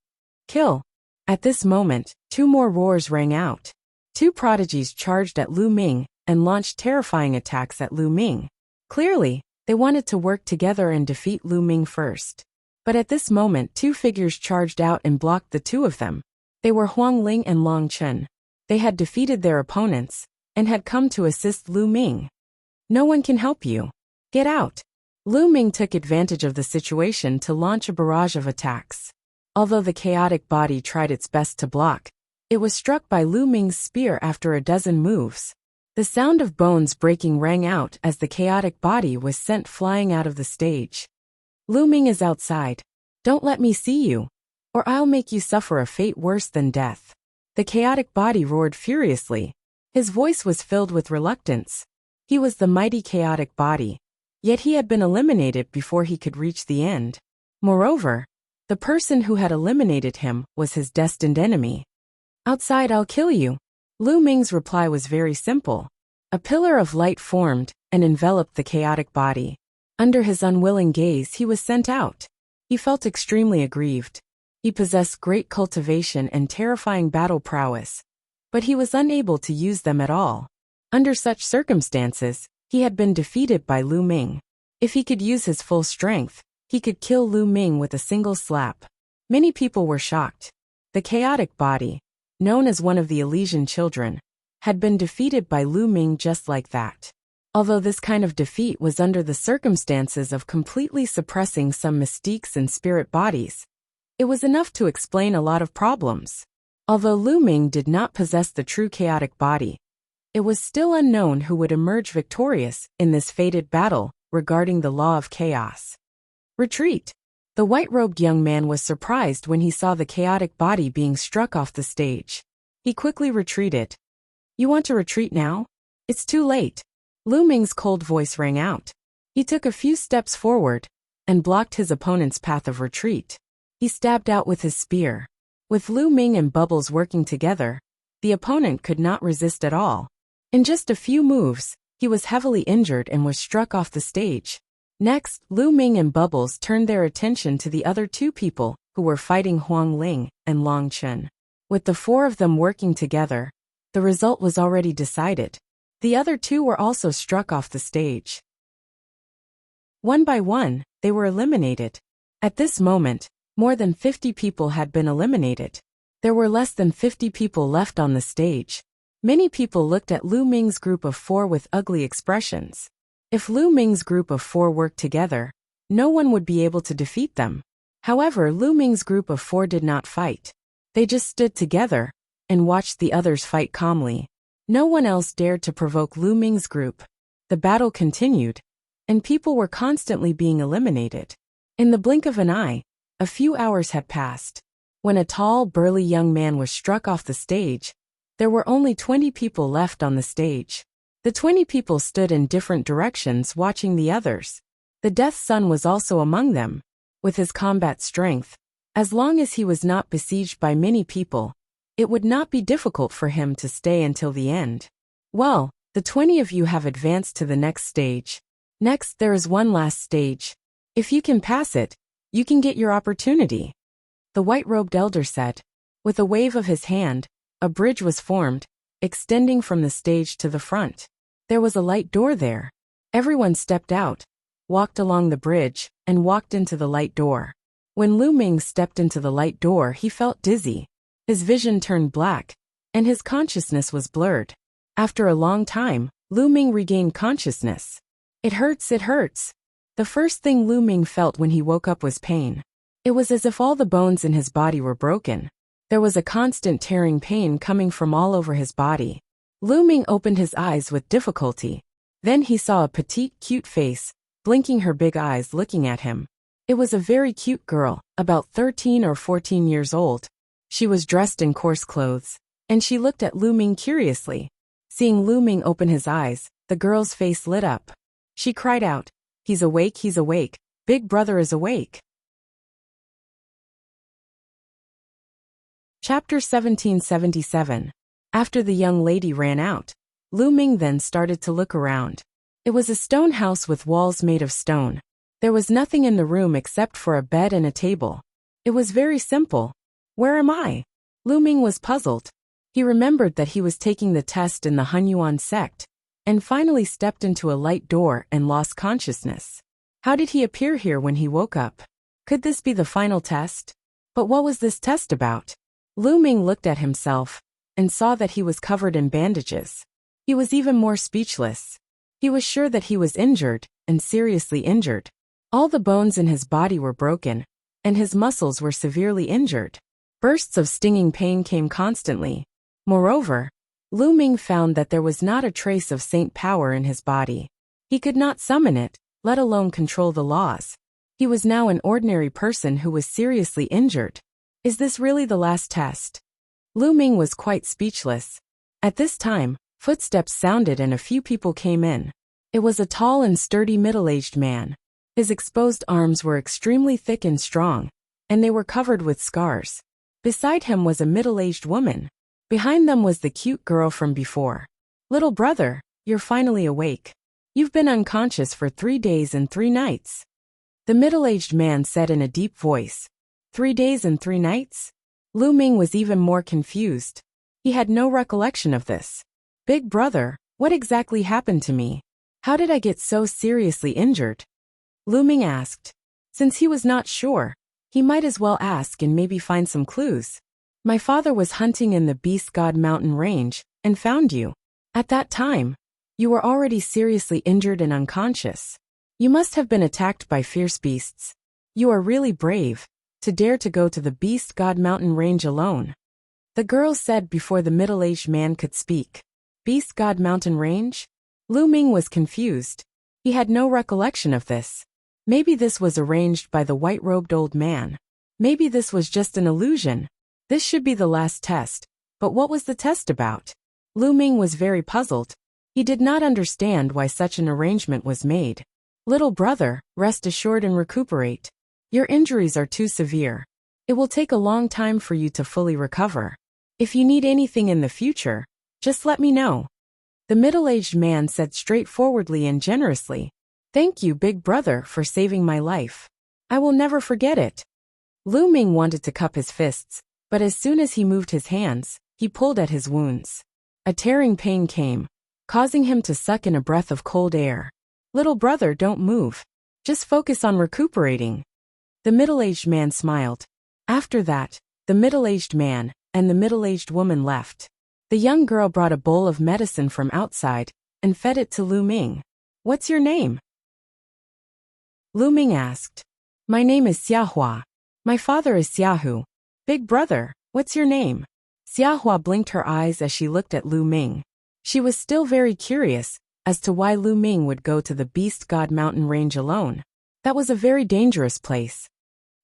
Kill! At this moment, 2 more roars rang out. 2 prodigies charged at Lu Ming and launched terrifying attacks at Lu Ming. Clearly, they wanted to work together and defeat Lu Ming first. But at this moment 2 figures charged out and blocked the 2 of them. They were Huang Ling and Long Chen. They had defeated their opponents and had come to assist Lu Ming. No one can help you. Get out! Lu Ming took advantage of the situation to launch a barrage of attacks. Although the chaotic body tried its best to block, it was struck by Lu Ming's spear after a dozen moves. The sound of bones breaking rang out as the chaotic body was sent flying out of the stage. Lu Ming is outside. Don't let me see you, or I'll make you suffer a fate worse than death. The chaotic body roared furiously. His voice was filled with reluctance. He was the mighty chaotic body, yet he had been eliminated before he could reach the end. Moreover, the person who had eliminated him was his destined enemy. Outside, I'll kill you. Lu Ming's reply was very simple. A pillar of light formed and enveloped the chaotic body. Under his unwilling gaze, he was sent out. He felt extremely aggrieved. He possessed great cultivation and terrifying battle prowess, but he was unable to use them at all. Under such circumstances, he had been defeated by Lu Ming. If he could use his full strength, he could kill Lu Ming with a single slap. Many people were shocked. The chaotic body, known as one of the Elysian children, had been defeated by Lu Ming just like that. Although this kind of defeat was under the circumstances of completely suppressing some mystiques and spirit bodies, it was enough to explain a lot of problems. Although Lu Ming did not possess the true chaotic body, it was still unknown who would emerge victorious in this fated battle regarding the law of chaos. Retreat. The white-robed young man was surprised when he saw the chaotic body being struck off the stage. He quickly retreated. You want to retreat now? It's too late. Lu Ming's cold voice rang out. He took a few steps forward and blocked his opponent's path of retreat. He stabbed out with his spear. With Lu Ming and Bubbles working together, the opponent could not resist at all. In just a few moves, he was heavily injured and was struck off the stage. Next, Lu Ming and Bubbles turned their attention to the other two people who were fighting Huang Ling and Long Chen. With the four of them working together, the result was already decided. The other two were also struck off the stage. One by one, they were eliminated. At this moment, more than 50 people had been eliminated. There were less than 50 people left on the stage. Many people looked at Lu Ming's group of four with ugly expressions. If Lu Ming's group of four worked together, no one would be able to defeat them. However, Lu Ming's group of four did not fight. They just stood together and watched the others fight calmly. No one else dared to provoke Lu Ming's group. The battle continued, and people were constantly being eliminated. In the blink of an eye, a few hours had passed. When a tall, burly young man was struck off the stage, there were only 20 people left on the stage. The 20 people stood in different directions watching the others. The Death Sun was also among them. With his combat strength, as long as he was not besieged by many people, it would not be difficult for him to stay until the end. Well, the 20 of you have advanced to the next stage. Next, there is one last stage. If you can pass it, you can get your opportunity. The white-robed elder said. With a wave of his hand, a bridge was formed, extending from the stage to the front. There was a light door there. Everyone stepped out, walked along the bridge, and walked into the light door. When Lu Ming stepped into the light door, he felt dizzy. His vision turned black, and his consciousness was blurred. After a long time, Lu Ming regained consciousness. It hurts, it hurts. The first thing Lu Ming felt when he woke up was pain. It was as if all the bones in his body were broken. There was a constant tearing pain coming from all over his body. Lu Ming opened his eyes with difficulty. Then he saw a petite, cute face, blinking her big eyes looking at him. It was a very cute girl, about 13 or 14 years old. She was dressed in coarse clothes, and she looked at Lu Ming curiously. Seeing Lu Ming open his eyes, the girl's face lit up. She cried out, he's awake, Big Brother is awake." Chapter 1777. After the young lady ran out, Lu Ming then started to look around. It was a stone house with walls made of stone. There was nothing in the room except for a bed and a table. It was very simple. Where am I? Lu Ming was puzzled. He remembered that he was taking the test in the Hunyuan sect, and finally stepped into a light door and lost consciousness. How did he appear here when he woke up? Could this be the final test? But what was this test about? Lu Ming looked at himself and saw that he was covered in bandages. He was even more speechless. He was sure that he was injured, and seriously injured. All the bones in his body were broken, and his muscles were severely injured. Bursts of stinging pain came constantly. Moreover, Lu Ming found that there was not a trace of saint power in his body. He could not summon it, let alone control the laws. He was now an ordinary person who was seriously injured. Is this really the last test? Lu Ming was quite speechless. At this time, footsteps sounded and a few people came in. It was a tall and sturdy middle-aged man. His exposed arms were extremely thick and strong, and they were covered with scars. Beside him was a middle-aged woman. Behind them was the cute girl from before. Little brother, you're finally awake. You've been unconscious for 3 days and 3 nights. The middle-aged man said in a deep voice. 3 days and 3 nights? Lu Ming was even more confused. He had no recollection of this. Big brother, what exactly happened to me? How did I get so seriously injured? Lu Ming asked. Since he was not sure, he might as well ask and maybe find some clues. My father was hunting in the Beast God Mountain Range and found you. At that time, you were already seriously injured and unconscious. You must have been attacked by fierce beasts. You are really brave to dare to go to the Beast God Mountain Range alone. The girl said before the middle-aged man could speak. Beast God Mountain Range? Lu Ming was confused. He had no recollection of this. Maybe this was arranged by the white-robed old man. Maybe this was just an illusion. This should be the last test. But what was the test about? Lu Ming was very puzzled. He did not understand why such an arrangement was made. Little brother, rest assured and recuperate. Your injuries are too severe. It will take a long time for you to fully recover. If you need anything in the future, just let me know. The middle-aged man said straightforwardly and generously. Thank you, big brother, for saving my life. I will never forget it. Lu Ming wanted to cup his fists, but as soon as he moved his hands, he pulled at his wounds. A tearing pain came, causing him to suck in a breath of cold air. Little brother, don't move. Just focus on recuperating. The middle-aged man smiled. After that, the middle-aged man and the middle-aged woman left. The young girl brought a bowl of medicine from outside and fed it to Lu Ming. What's your name? Lu Ming asked. My name is Xiahua. My father is Xiahu. Big brother, what's your name? Xiahua blinked her eyes as she looked at Lu Ming. She was still very curious as to why Lu Ming would go to the Beast God Mountain Range alone. That was a very dangerous place.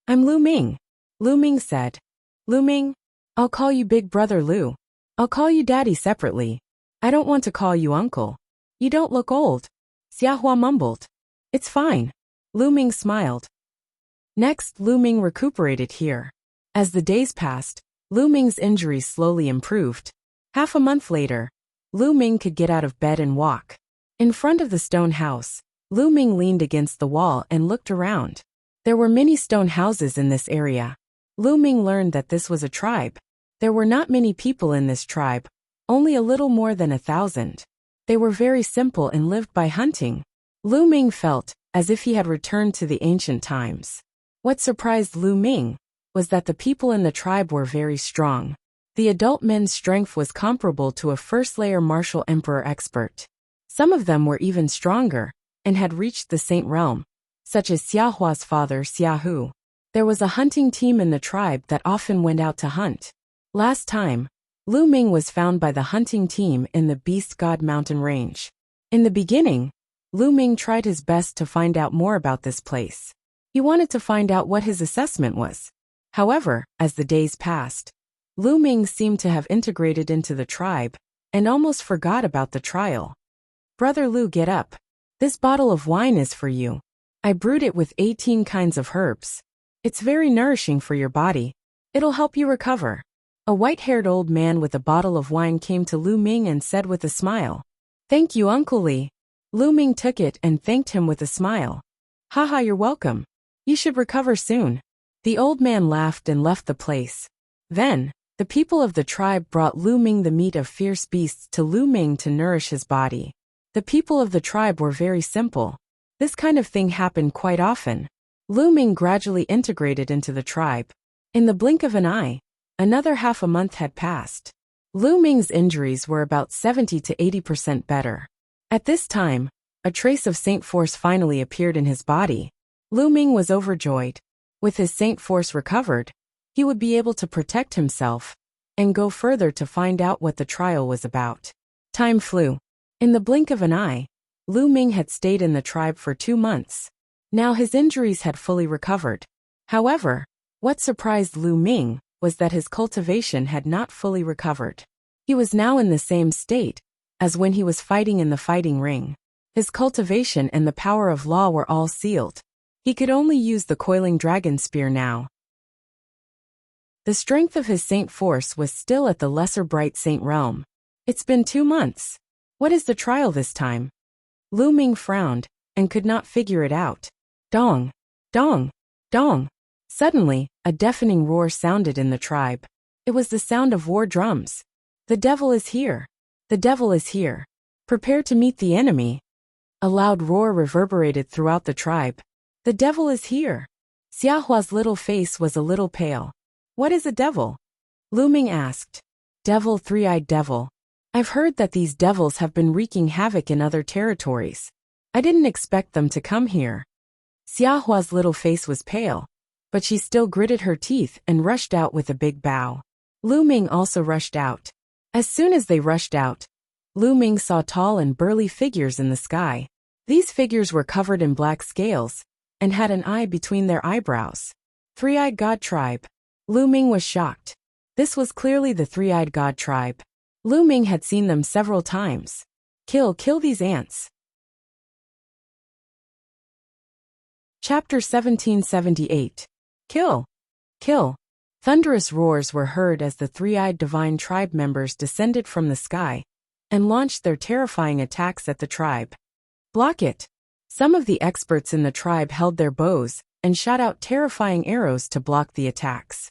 I'm Lu Ming. Lu Ming said. Lu Ming? I'll call you Big Brother Lu. I'll call you Daddy separately. I don't want to call you Uncle. You don't look old. Xiahua mumbled. It's fine. Lu Ming smiled. Next, Lu Ming recuperated here. As the days passed, Lu Ming's injuries slowly improved. Half a month later, Lu Ming could get out of bed and walk. In front of the stone house, Lu Ming leaned against the wall and looked around. There were many stone houses in this area. Lu Ming learned that this was a tribe. There were not many people in this tribe, only a little more than 1,000. They were very simple and lived by hunting. Lu Ming felt as if he had returned to the ancient times. What surprised Lu Ming was that the people in the tribe were very strong. The adult men's strength was comparable to a first-layer martial emperor expert. Some of them were even stronger and had reached the saint realm, such as Xiahua's father Xiahu. There was a hunting team in the tribe that often went out to hunt. Last time, Lu Ming was found by the hunting team in the Beast God Mountain Range. In the beginning, Lu Ming tried his best to find out more about this place. He wanted to find out what his assessment was. However, as the days passed, Lu Ming seemed to have integrated into the tribe and almost forgot about the trial. Brother Lu, get up. This bottle of wine is for you. I brewed it with 18 kinds of herbs. It's very nourishing for your body. It'll help you recover. A white-haired old man with a bottle of wine came to Lu Ming and said with a smile, Thank you, Uncle Li. Lu Ming took it and thanked him with a smile. Haha, you're welcome. You should recover soon. The old man laughed and left the place. Then, the people of the tribe brought Lu Ming the meat of fierce beasts to Lu Ming to nourish his body. The people of the tribe were very simple. This kind of thing happened quite often. Lu Ming gradually integrated into the tribe. In the blink of an eye, another half a month had passed. Lu Ming's injuries were about 70 to 80% better. At this time, A trace of Saint Force finally appeared in his body. Lu Ming was overjoyed. With his Saint Force recovered, he would be able to protect himself and go further to find out what the trial was about. Time flew. In the blink of an eye, Lu Ming had stayed in the tribe for 2 months. Now his injuries had fully recovered. However, what surprised Lu Ming was that his cultivation had not fully recovered. He was now in the same state as when he was fighting in the fighting ring. His cultivation and the power of law were all sealed. He could only use the coiling dragon spear now. The strength of his Saint Force was still at the lesser bright Saint realm. It's been 2 months. What is the trial this time? Lu Ming frowned and could not figure it out. Dong! Dong! Dong! Suddenly, a deafening roar sounded in the tribe. It was the sound of war drums. The devil is here! The devil is here! Prepare to meet the enemy! A loud roar reverberated throughout the tribe. The devil is here! Xiaohua's little face was a little pale. What is a devil? Lu Ming asked. Devil, three-eyed devil. I've heard that these devils have been wreaking havoc in other territories. I didn't expect them to come here. Xiaohua's little face was pale, but she still gritted her teeth and rushed out with a big bow. Lu Ming also rushed out. As soon as they rushed out, Lu Ming saw tall and burly figures in the sky. These figures were covered in black scales and had an eye between their eyebrows. Three-eyed God tribe. Lu Ming was shocked. This was clearly the three-eyed God tribe. Lu Ming had seen them several times. Kill these ants. Chapter 1778. Kill. Thunderous roars were heard as the three-eyed divine tribe members descended from the sky and launched their terrifying attacks at the tribe. Block it. Some of the experts in the tribe held their bows and shot out terrifying arrows to block the attacks.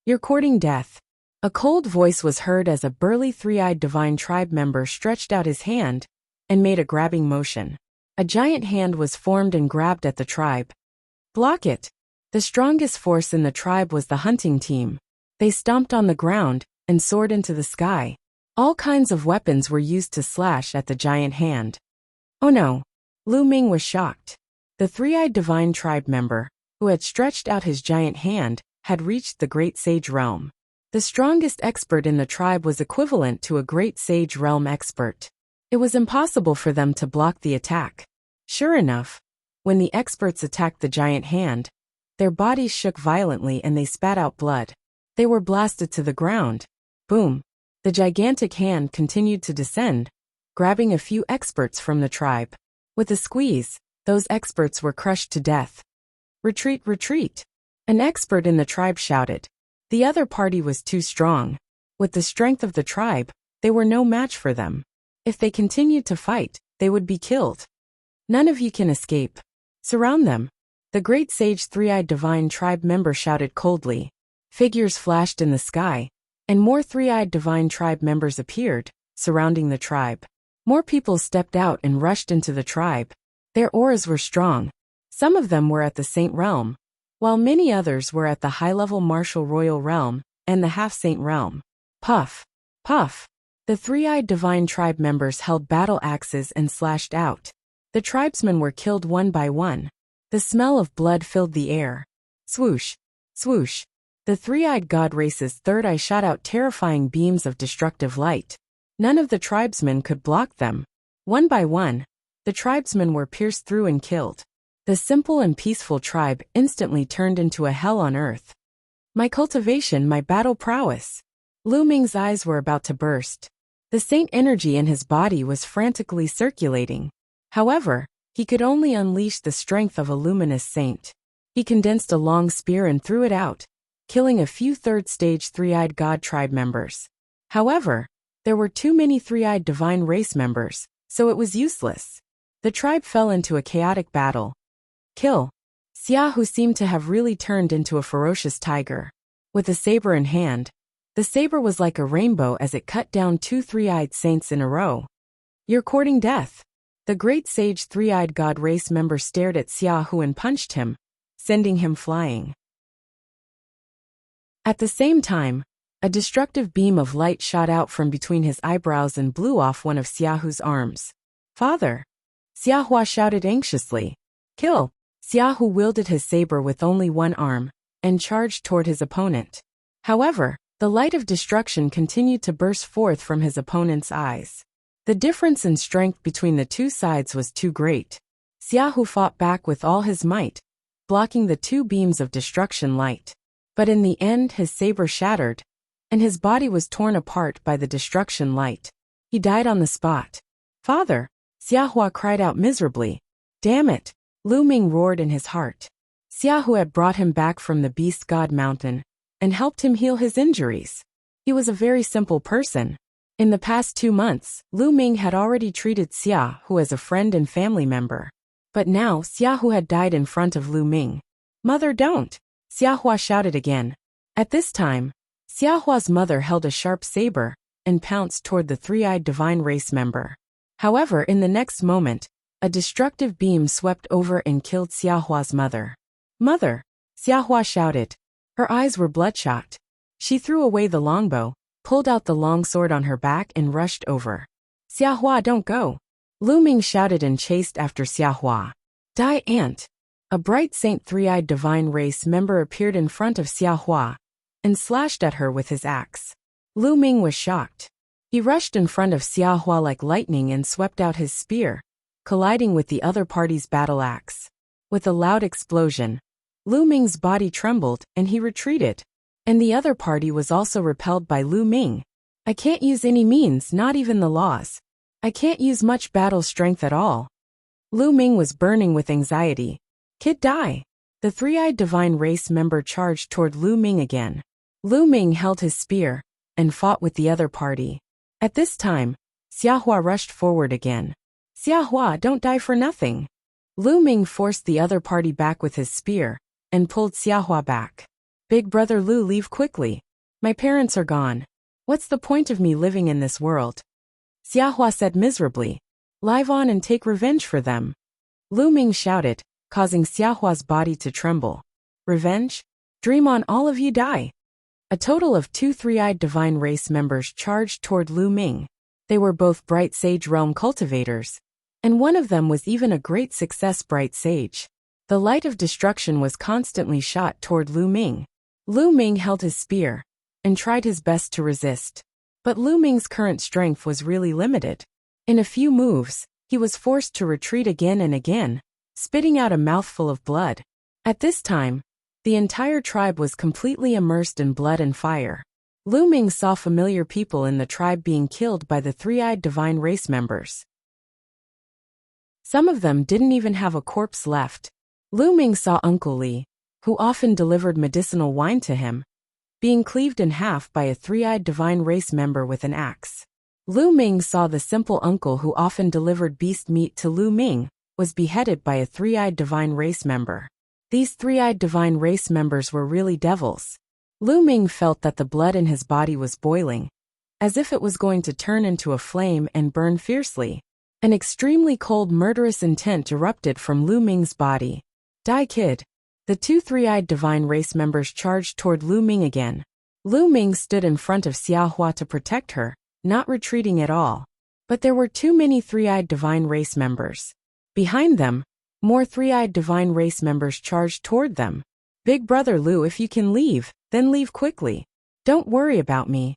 You're courting death. A cold voice was heard as a burly three-eyed divine tribe member stretched out his hand and made a grabbing motion. A giant hand was formed and grabbed at the tribe. Block it. The strongest force in the tribe was the hunting team. They stomped on the ground and soared into the sky. All kinds of weapons were used to slash at the giant hand. Oh no! Lu Ming was shocked. The three-eyed divine tribe member, who had stretched out his giant hand, had reached the Great Sage Realm. The strongest expert in the tribe was equivalent to a Great Sage Realm expert. It was impossible for them to block the attack. Sure enough, when the experts attacked the giant hand, their bodies shook violently and they spat out blood. They were blasted to the ground. Boom! The gigantic hand continued to descend, grabbing a few experts from the tribe. With a squeeze, those experts were crushed to death. Retreat, retreat! An expert in the tribe shouted. The other party was too strong. With the strength of the tribe, they were no match for them. If they continued to fight, they would be killed. None of you can escape. Surround them. The Great Sage Three-Eyed Divine Tribe member shouted coldly. Figures flashed in the sky, and more Three-Eyed Divine Tribe members appeared, surrounding the tribe. More people stepped out and rushed into the tribe. Their auras were strong. Some of them were at the Saint Realm, while many others were at the high-level Martial Royal Realm and the Half-Saint Realm. Puff! Puff! The Three-Eyed Divine Tribe members held battle axes and slashed out. The tribesmen were killed one by one. The smell of blood filled the air. Swoosh! Swoosh! The three-eyed god race's third eye shot out terrifying beams of destructive light. None of the tribesmen could block them. One by one, the tribesmen were pierced through and killed. The simple and peaceful tribe instantly turned into a hell on earth. My cultivation, my battle prowess. Lu Ming's eyes were about to burst. The saint energy in his body was frantically circulating. However, he could only unleash the strength of a luminous saint. He condensed a long spear and threw it out, killing a few third-stage three-eyed god tribe members. However, there were too many three-eyed divine race members, so it was useless. The tribe fell into a chaotic battle. Kill. Xia, who seemed to have really turned into a ferocious tiger. With a saber in hand, the saber was like a rainbow as it cut down two three-eyed saints in a row. You're courting death. The Great Sage Three-Eyed God race member stared at Xiaohu and punched him, sending him flying. At the same time, a destructive beam of light shot out from between his eyebrows and blew off one of Xiaohu's arms. Father! Xiahua shouted anxiously. Kill! Xiaohu wielded his saber with only one arm and charged toward his opponent. However, the light of destruction continued to burst forth from his opponent's eyes. The difference in strength between the two sides was too great. Xiaohu fought back with all his might, blocking the two beams of destruction light. But in the end his saber shattered, and his body was torn apart by the destruction light. He died on the spot. Father! Xiahua cried out miserably. Damn it! Lu Ming roared in his heart. Xiaohu had brought him back from the Beast God Mountain and helped him heal his injuries. He was a very simple person. In the past 2 months, Lu Ming had already treated Xiaohu as a friend and family member. But now Xiaohu had died in front of Lu Ming. Mother, don't! Xiahua shouted again. At this time, Xiaohua's mother held a sharp saber and pounced toward the three-eyed divine race member. However, in the next moment, a destructive beam swept over and killed Xiaohua's mother. Mother! Xiahua shouted. Her eyes were bloodshot. She threw away the longbow, pulled out the long sword on her back and rushed over. Xiahua, don't go! Lu Ming shouted and chased after Xiahua. Die, ant! A bright saint three-eyed divine race member appeared in front of Xiahua and slashed at her with his axe. Lu Ming was shocked. He rushed in front of Xiahua like lightning and swept out his spear, colliding with the other party's battle axe. With a loud explosion, Lu Ming's body trembled and he retreated. And the other party was also repelled by Lu Ming. I can't use any means, not even the laws. I can't use much battle strength at all. Lu Ming was burning with anxiety. Kid, die! The three-eyed divine race member charged toward Lu Ming again. Lu Ming held his spear and fought with the other party. At this time, Xiahua rushed forward again. Xiahua, don't die for nothing! Lu Ming forced the other party back with his spear and pulled Xiahua back. Big brother Lu, leave quickly. My parents are gone. What's the point of me living in this world? Xiahua said miserably. Live on and take revenge for them. Lu Ming shouted, causing Xiaohua's body to tremble. Revenge? Dream on, all of you die! A total of 2 three-eyed divine race members charged toward Lu Ming. They were both bright sage realm cultivators, and one of them was even a great success bright sage. The light of destruction was constantly shot toward Lu Ming. Lu Ming held his spear and tried his best to resist. But Lu Ming's current strength was really limited. In a few moves, he was forced to retreat again and again, spitting out a mouthful of blood. At this time, the entire tribe was completely immersed in blood and fire. Lu Ming saw familiar people in the tribe being killed by the three-eyed divine race members. Some of them didn't even have a corpse left. Lu Ming saw Uncle Li, who often delivered medicinal wine to him, being cleaved in half by a three-eyed divine race member with an axe. Lu Ming saw the simple uncle who often delivered beast meat to Lu Ming, was beheaded by a three-eyed divine race member. These three-eyed divine race members were really devils. Lu Ming felt that the blood in his body was boiling, as if it was going to turn into a flame and burn fiercely. An extremely cold murderous intent erupted from Lu Ming's body. Die, kid! The 2 three-eyed divine race members charged toward Lu Ming again. Lu Ming stood in front of Xiahua to protect her, not retreating at all. But there were too many three-eyed divine race members. Behind them, more three-eyed divine race members charged toward them. Big brother Lu, if you can leave, then leave quickly. Don't worry about me.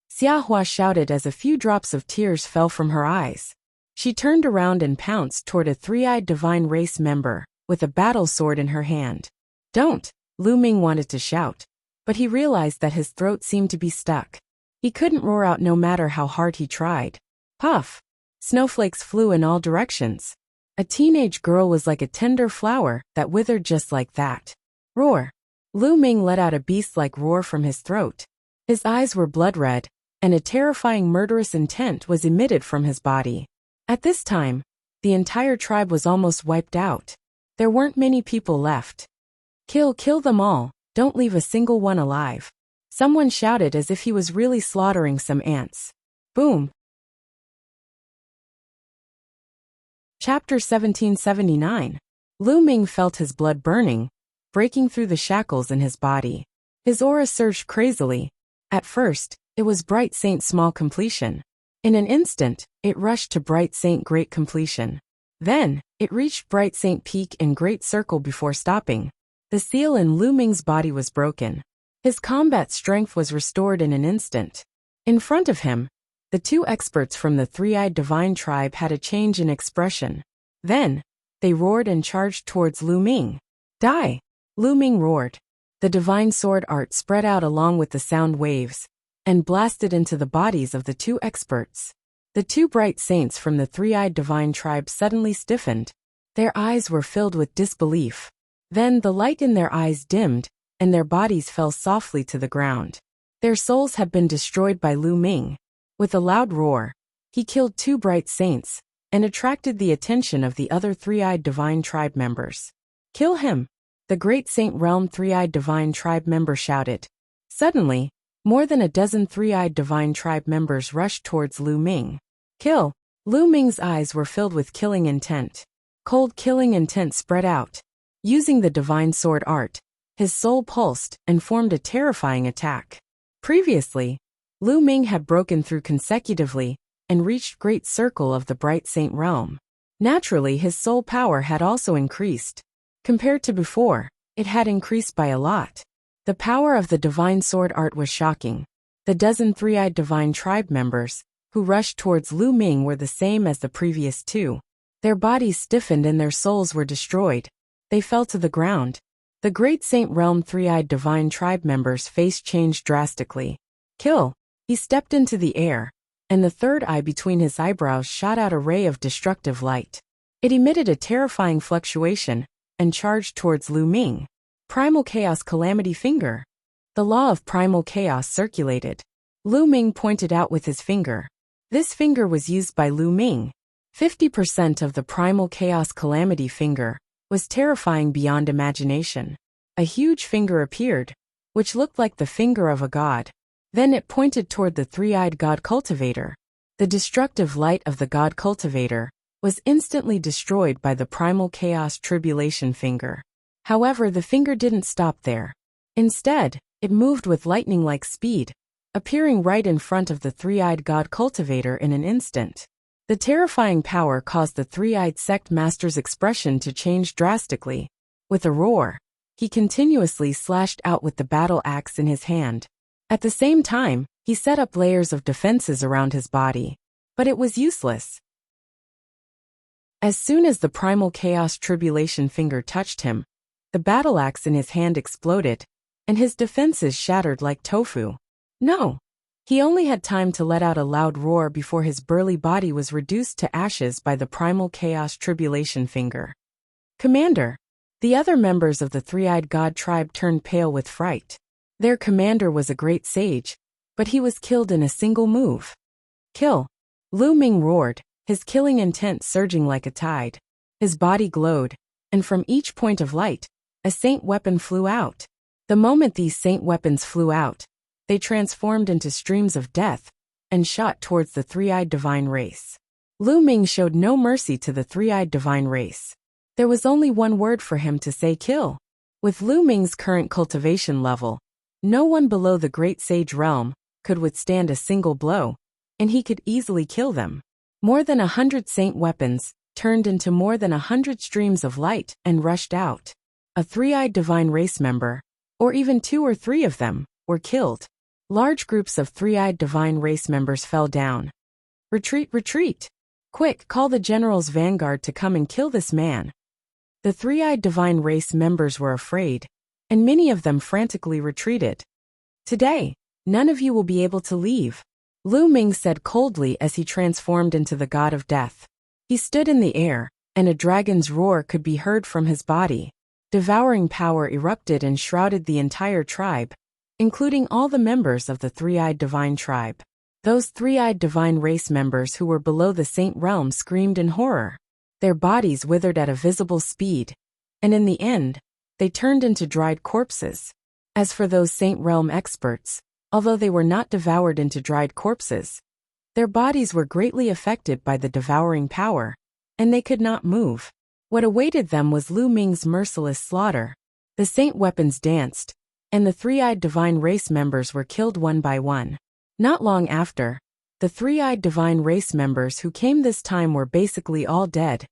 Xiahua shouted as a few drops of tears fell from her eyes. She turned around and pounced toward a three-eyed divine race member, with a battle sword in her hand. Don't! Lu Ming wanted to shout, but he realized that his throat seemed to be stuck. He couldn't roar out no matter how hard he tried. Puff! Snowflakes flew in all directions. A teenage girl was like a tender flower that withered just like that. Roar! Lu Ming let out a beast-like roar from his throat. His eyes were blood red, and a terrifying murderous intent was emitted from his body. At this time, the entire tribe was almost wiped out. There weren't many people left. Kill them all, don't leave a single one alive. Someone shouted as if he was really slaughtering some ants. Boom! Chapter 1779. Lu Ming felt his blood burning, breaking through the shackles in his body. His aura surged crazily. At first, it was Bright Saint small completion. In an instant, it rushed to Bright Saint great completion. Then, it reached Bright Saint Peak in Great Circle before stopping. The seal in Lu Ming's body was broken. His combat strength was restored in an instant. In front of him, the two experts from the three-eyed divine tribe had a change in expression. Then, they roared and charged towards Lu Ming. Die! Lu Ming roared. The divine sword art spread out along with the sound waves, and blasted into the bodies of the two experts. The two bright saints from the three-eyed divine tribe suddenly stiffened. Their eyes were filled with disbelief. Then the light in their eyes dimmed, and their bodies fell softly to the ground. Their souls had been destroyed by Lu Ming. With a loud roar, he killed two bright saints, and attracted the attention of the other three-eyed divine tribe members. Kill him! The great Saint Realm three-eyed divine tribe member shouted. Suddenly, more than a dozen three-eyed divine tribe members rushed towards Lu Ming. Kill! Lu Ming's eyes were filled with killing intent. Cold killing intent spread out. Using the divine sword art, his soul pulsed and formed a terrifying attack. Previously, Lu Ming had broken through consecutively and reached Great Circle of the Bright Saint Realm. Naturally, his soul power had also increased. Compared to before, it had increased by a lot. The power of the divine sword art was shocking. The dozen three-eyed divine tribe members, who rushed towards Lu Ming, were the same as the previous two. Their bodies stiffened and their souls were destroyed. They fell to the ground. The Great Saint Realm three-eyed divine tribe member's face changed drastically. Kill! He stepped into the air, and the third eye between his eyebrows shot out a ray of destructive light. It emitted a terrifying fluctuation, and charged towards Lu Ming. Primal Chaos Calamity Finger. The law of primal chaos circulated. Lu Ming pointed out with his finger. This finger was used by Lu Ming. 50% of the primal chaos calamity finger was terrifying beyond imagination. A huge finger appeared, which looked like the finger of a god. Then it pointed toward the three-eyed god cultivator. The destructive light of the god cultivator was instantly destroyed by the primal chaos tribulation finger. However, the finger didn't stop there. Instead, it moved with lightning-like speed, appearing right in front of the three-eyed god cultivator in an instant. The terrifying power caused the three-eyed sect master's expression to change drastically. With a roar, he continuously slashed out with the battle axe in his hand. At the same time, he set up layers of defenses around his body. But it was useless. As soon as the primal chaos tribulation finger touched him, the battle axe in his hand exploded, and his defenses shattered like tofu. No! He only had time to let out a loud roar before his burly body was reduced to ashes by the primal chaos tribulation finger. Commander! The other members of the three-eyed god tribe turned pale with fright. Their commander was a great sage, but he was killed in a single move. Kill! Lu Ming roared, his killing intent surging like a tide. His body glowed, and from each point of light, a saint weapon flew out. The moment these saint weapons flew out, they transformed into streams of death and shot towards the three-eyed divine race. Lu Ming showed no mercy to the three-eyed divine race. There was only one word for him to say: kill. With Lu Ming's current cultivation level, no one below the Great Sage Realm could withstand a single blow, and he could easily kill them. More than 100 saint weapons turned into more than 100 streams of light and rushed out. A three-eyed divine race member, or even 2 or 3 of them, were killed. Large groups of three-eyed divine race members fell down. Retreat, retreat! Quick, call the general's vanguard to come and kill this man. The three-eyed divine race members were afraid, and many of them frantically retreated. Today, none of you will be able to leave, Lu Ming said coldly as he transformed into the god of death. He stood in the air, and a dragon's roar could be heard from his body. Devouring power erupted and shrouded the entire tribe, including all the members of the three-eyed divine tribe. Those three-eyed divine race members who were below the saint realm screamed in horror. Their bodies withered at a visible speed, and in the end, they turned into dried corpses. As for those saint realm experts, although they were not devoured into dried corpses, their bodies were greatly affected by the devouring power, and they could not move. What awaited them was Lu Ming's merciless slaughter. The saint weapons danced, and the three-eyed divine race members were killed one by one. Not long after, the three-eyed divine race members who came this time were basically all dead,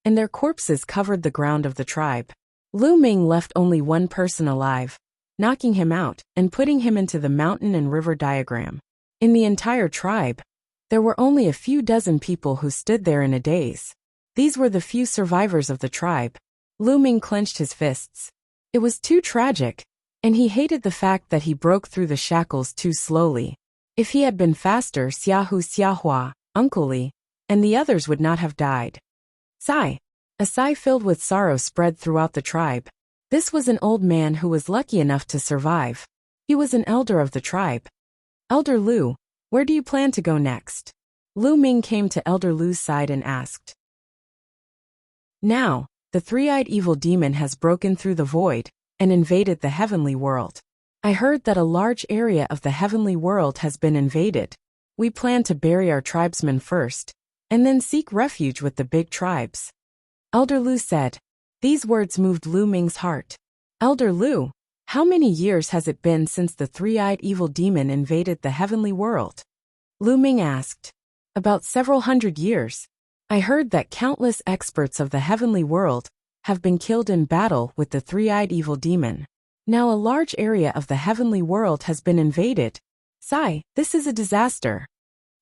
and their corpses covered the ground of the tribe. Lu Ming left only one person alive, knocking him out and putting him into the mountain and river diagram. In the entire tribe, there were only a few dozen people who stood there in a daze. These were the few survivors of the tribe. Lu Ming clenched his fists. It was too tragic, and he hated the fact that he broke through the shackles too slowly. If he had been faster, Xiahu Xiahua, Uncle Li, and the others would not have died. Sigh. A sigh filled with sorrow spread throughout the tribe. This was an old man who was lucky enough to survive. He was an elder of the tribe. Elder Lu, where do you plan to go next? Lu Ming came to Elder Lu's side and asked. Now, the three-eyed evil demon has broken through the void and invaded the heavenly world. I heard that a large area of the heavenly world has been invaded. We plan to bury our tribesmen first, and then seek refuge with the big tribes. Elder Lu said. These words moved Lu Ming's heart. Elder Lu, how many years has it been since the three-eyed evil demon invaded the heavenly world? Lu Ming asked. About several hundred years. I heard that countless experts of the heavenly world have been killed in battle with the three-eyed evil demon. Now a large area of the heavenly world has been invaded. Sigh, this is a disaster.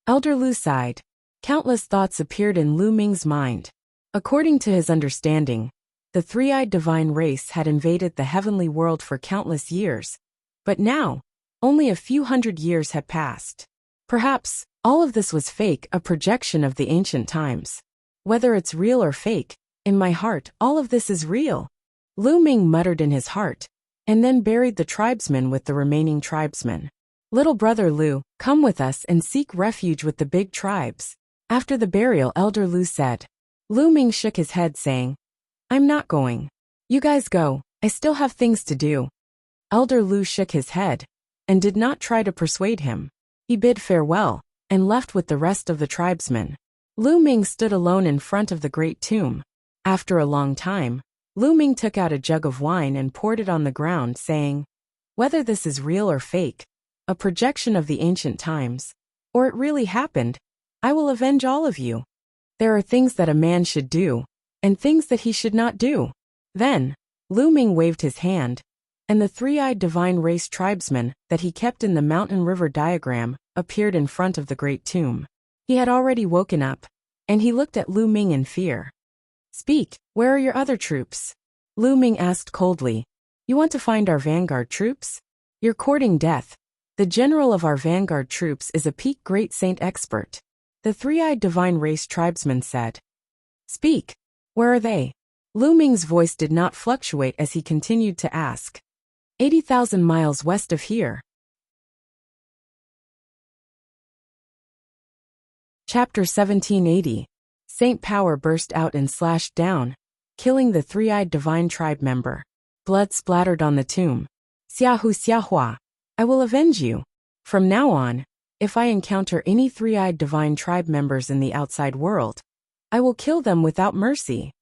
Elder Lu sighed. Countless thoughts appeared in Lu Ming's mind. According to his understanding, the three-eyed divine race had invaded the heavenly world for countless years, but now, only a few hundred years had passed. Perhaps, all of this was fake, a projection of the ancient times. Whether it's real or fake, in my heart, all of this is real. Lu Ming muttered in his heart, and then buried the tribesmen with the remaining tribesmen. Little brother Lu, come with us and seek refuge with the big tribes. After the burial, Elder Lu said. Lu Ming shook his head saying, I'm not going. You guys go, I still have things to do. Elder Lu shook his head, and did not try to persuade him. He bid farewell, and left with the rest of the tribesmen. Lu Ming stood alone in front of the great tomb. After a long time, Lu Ming took out a jug of wine and poured it on the ground, saying, whether this is real or fake, a projection of the ancient times, or it really happened, I will avenge all of you. There are things that a man should do, and things that he should not do. Then, Lu Ming waved his hand, and the three-eyed divine race tribesmen that he kept in the mountain river diagram appeared in front of the great tomb. He had already woken up, and he looked at Lu Ming in fear. Speak, where are your other troops? Lu Ming asked coldly. You want to find our vanguard troops? You're courting death. The general of our vanguard troops is a peak great saint expert. The three-eyed divine race tribesman said. Speak. Where are they? Lu Ming's voice did not fluctuate as he continued to ask. 80,000 miles west of here. Chapter 1780. Saint Power burst out and slashed down, killing the three-eyed divine tribe member. Blood splattered on the tomb. Xiahu Xiahua, I will avenge you. From now on, if I encounter any three-eyed divine tribe members in the outside world, I will kill them without mercy.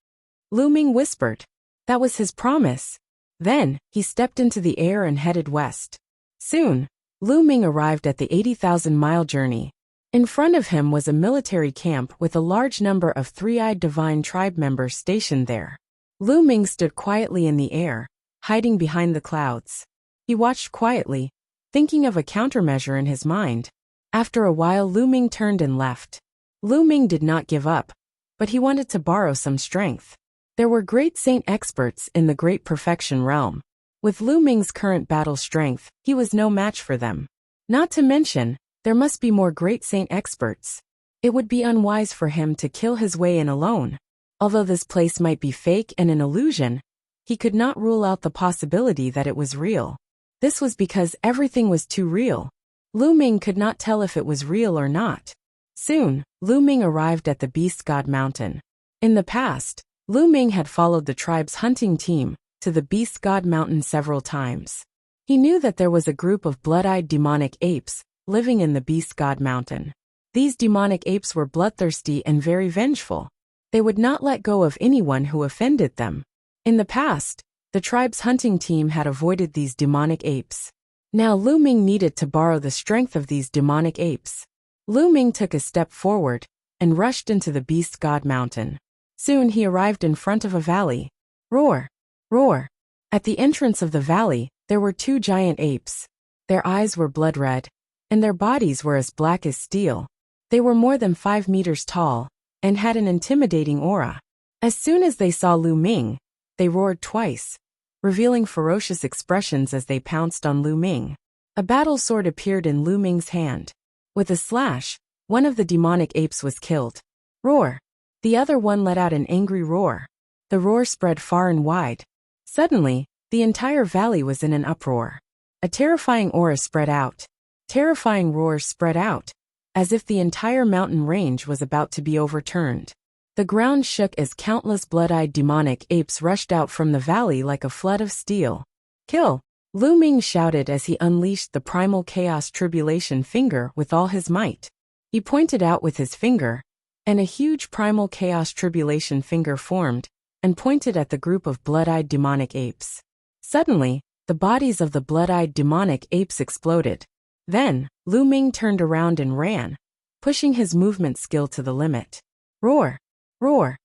Lu Ming whispered. That was his promise. Then, he stepped into the air and headed west. Soon, Lu Ming arrived at the 80,000-mile journey. In front of him was a military camp with a large number of three-eyed divine tribe members stationed there. Lu Ming stood quietly in the air, hiding behind the clouds. He watched quietly, thinking of a countermeasure in his mind. After a while, Lu Ming turned and left. Lu Ming did not give up, but he wanted to borrow some strength. There were great saint experts in the great perfection realm. With Lu Ming's current battle strength, he was no match for them. Not to mention, there must be more great saint experts. It would be unwise for him to kill his way in alone. Although this place might be fake and an illusion, he could not rule out the possibility that it was real. This was because everything was too real. Lu Ming could not tell if it was real or not. Soon, Lu Ming arrived at the Beast God Mountain. In the past, Lu Ming had followed the tribe's hunting team to the Beast God Mountain several times. He knew that there was a group of blood-eyed demonic apes living in the Beast God Mountain. These demonic apes were bloodthirsty and very vengeful. They would not let go of anyone who offended them. In the past, the tribe's hunting team had avoided these demonic apes. Now Lu Ming needed to borrow the strength of these demonic apes. Lu Ming took a step forward and rushed into the Beast God Mountain. Soon he arrived in front of a valley. Roar! Roar! At the entrance of the valley, there were two giant apes. Their eyes were blood red, and their bodies were as black as steel. They were more than 5 meters tall, and had an intimidating aura. As soon as they saw Lu Ming, they roared twice, revealing ferocious expressions as they pounced on Lu Ming. A battle sword appeared in Lu Ming's hand. With a slash, one of the demonic apes was killed. Roar! The other one let out an angry roar. The roar spread far and wide. Suddenly, the entire valley was in an uproar. A terrifying aura spread out. Terrifying roars spread out, as if the entire mountain range was about to be overturned. The ground shook as countless blood-eyed demonic apes rushed out from the valley like a flood of steel. Kill! Lu Ming shouted as he unleashed the primal chaos tribulation finger with all his might. He pointed out with his finger, and a huge primal chaos tribulation finger formed and pointed at the group of blood-eyed demonic apes. Suddenly, the bodies of the blood-eyed demonic apes exploded. Then, Lu Ming turned around and ran, pushing his movement skill to the limit. Roar! Roar!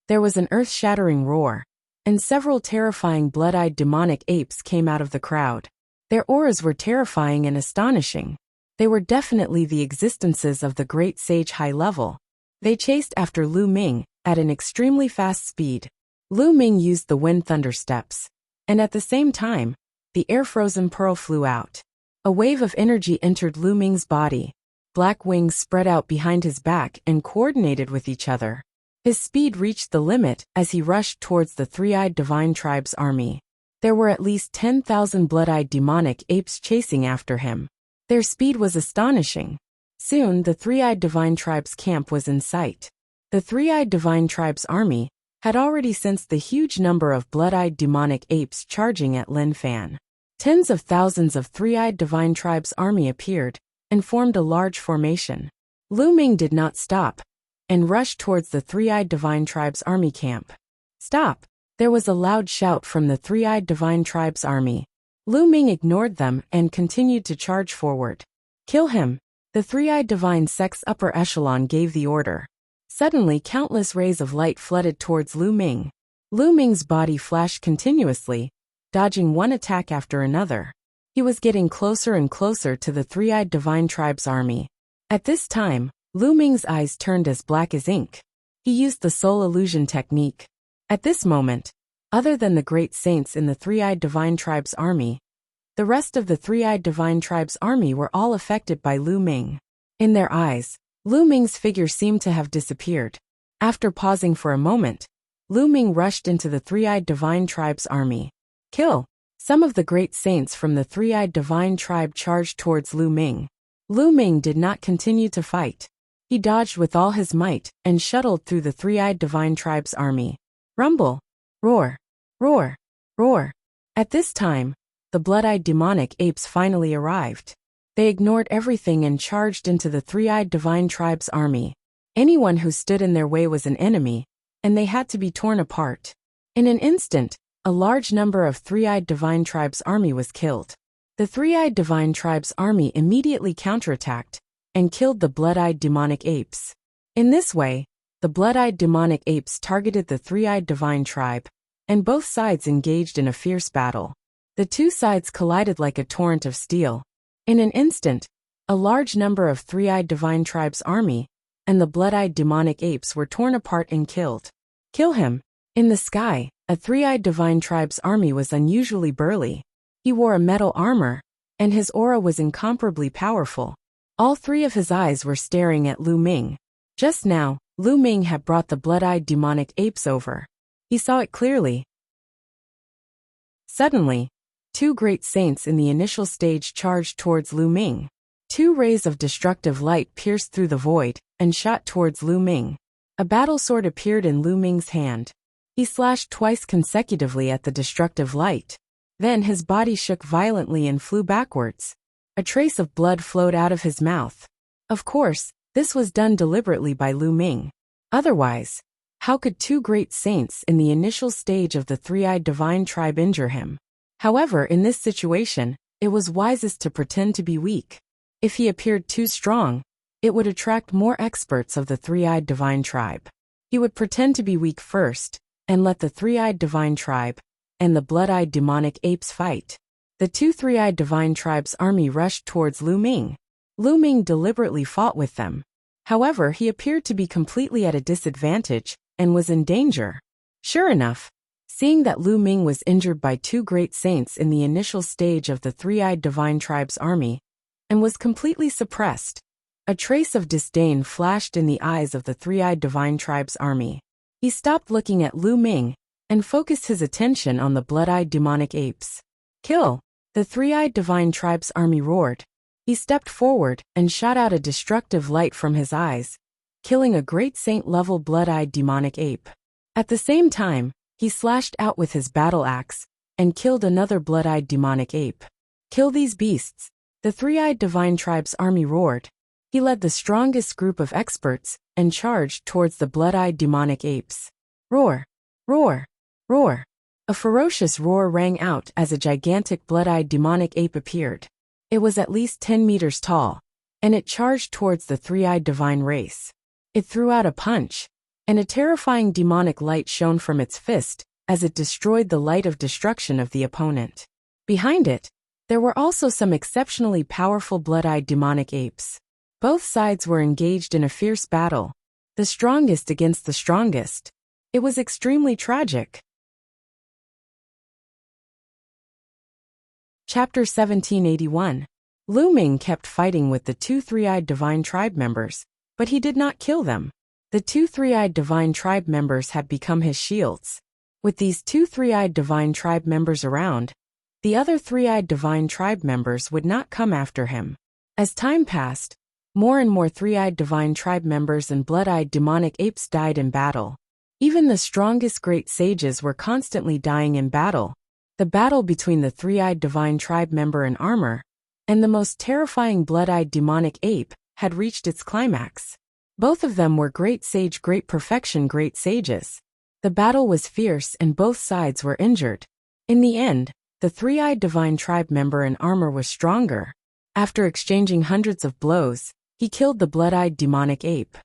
There was an earth-shattering roar, and several terrifying blood-eyed demonic apes came out of the crowd. Their auras were terrifying and astonishing. They were definitely the existences of the great sage high level. They chased after Lu Ming at an extremely fast speed. Lu Ming used the wind thunder steps, and at the same time, the air-frozen pearl flew out. A wave of energy entered Lu Ming's body. Black wings spread out behind his back and coordinated with each other. His speed reached the limit as he rushed towards the three-eyed divine tribe's army. There were at least 10,000 blood-eyed demonic apes chasing after him. Their speed was astonishing. Soon, the three-eyed divine tribe's camp was in sight. The three-eyed divine tribe's army had already sensed the huge number of blood-eyed demonic apes charging at Lin Fan. Tens of thousands of three-eyed divine tribe's army appeared and formed a large formation. Lu Ming did not stop and rushed towards the three-eyed divine tribe's army camp. Stop! There was a loud shout from the three-eyed divine tribe's army. Lu Ming ignored them and continued to charge forward. Kill him! The three-eyed divine sex upper echelon gave the order. Suddenly, countless rays of light flooded towards Lu Ming. Lu Ming's body flashed continuously, dodging one attack after another. He was getting closer and closer to the three-eyed divine tribe's army. At this time, Lu Ming's eyes turned as black as ink. He used the soul illusion technique. At this moment, other than the great saints in the three-eyed divine tribe's army, the rest of the three-eyed divine tribe's army were all affected by Lu Ming. In their eyes, Lu Ming's figure seemed to have disappeared. After pausing for a moment, Lu Ming rushed into the three-eyed divine tribe's army. Kill! Some of the great saints from the three-eyed divine tribe charged towards Lu Ming. Lu Ming did not continue to fight. He dodged with all his might and shuttled through the three-eyed divine tribe's army. Rumble! Roar! Roar! Roar! At this time, the blood-eyed demonic apes finally arrived. They ignored everything and charged into the three-eyed divine tribe's army. Anyone who stood in their way was an enemy, and they had to be torn apart. In an instant, a large number of three-eyed divine tribe's army was killed. The three-eyed divine tribe's army immediately counterattacked and killed the blood-eyed demonic apes. In this way, the blood-eyed demonic apes targeted the three-eyed divine tribe, and both sides engaged in a fierce battle. The two sides collided like a torrent of steel. In an instant, a large number of three-eyed divine tribe's army and the blood-eyed demonic apes were torn apart and killed. Kill him! In the sky, a three-eyed divine tribe's army was unusually burly. He wore a metal armor, and his aura was incomparably powerful. All three of his eyes were staring at Lu Ming. Just now, Lu Ming had brought the blood-eyed demonic apes over. He saw it clearly. Suddenly, two great saints in the initial stage charged towards Lu Ming. Two rays of destructive light pierced through the void and shot towards Lu Ming. A battle sword appeared in Lu Ming's hand. He slashed twice consecutively at the destructive light. Then his body shook violently and flew backwards. A trace of blood flowed out of his mouth. Of course, this was done deliberately by Lu Ming. Otherwise, how could two great saints in the initial stage of the three-eyed divine tribe injure him? However, in this situation, it was wisest to pretend to be weak. If he appeared too strong, it would attract more experts of the three-eyed divine tribe. He would pretend to be weak first, and let the three-eyed divine tribe and the blood-eyed demonic apes fight. The two three-eyed divine tribes' army rushed towards Lu Ming. Lu Ming deliberately fought with them. However, he appeared to be completely at a disadvantage and was in danger. Sure enough, seeing that Lu Ming was injured by two great saints in the initial stage of the three-eyed divine tribe's army and was completely suppressed, a trace of disdain flashed in the eyes of the three-eyed divine tribe's army. He stopped looking at Lu Ming and focused his attention on the blood-eyed demonic apes. Kill! The three-eyed divine tribe's army roared. He stepped forward and shot out a destructive light from his eyes, killing a great saint-level blood-eyed demonic ape. At the same time, he slashed out with his battle axe and killed another blood-eyed demonic ape. Kill these beasts! The three-eyed divine tribe's army roared. He led the strongest group of experts and charged towards the blood-eyed demonic apes. Roar! Roar! Roar! A ferocious roar rang out as a gigantic blood-eyed demonic ape appeared. It was at least 10 meters tall, and it charged towards the three-eyed divine race. It threw out a punch, and a terrifying demonic light shone from its fist as it destroyed the light of destruction of the opponent. Behind it, there were also some exceptionally powerful blood-eyed demonic apes. Both sides were engaged in a fierce battle, the strongest against the strongest. It was extremely tragic. Chapter 1781. Lu Ming kept fighting with the two three-eyed divine tribe members, but he did not kill them. The two three-eyed divine tribe members had become his shields. With these two three-eyed divine tribe members around, the other three-eyed divine tribe members would not come after him. As time passed, more and more three-eyed divine tribe members and blood-eyed demonic apes died in battle. Even the strongest great sages were constantly dying in battle. The battle between the three-eyed divine tribe member in armor and the most terrifying blood-eyed demonic ape had reached its climax. Both of them were great sage, great perfection, great sages. The battle was fierce and both sides were injured. In the end, the three-eyed divine tribe member in armor was stronger. After exchanging hundreds of blows, he killed the blood-eyed demonic ape.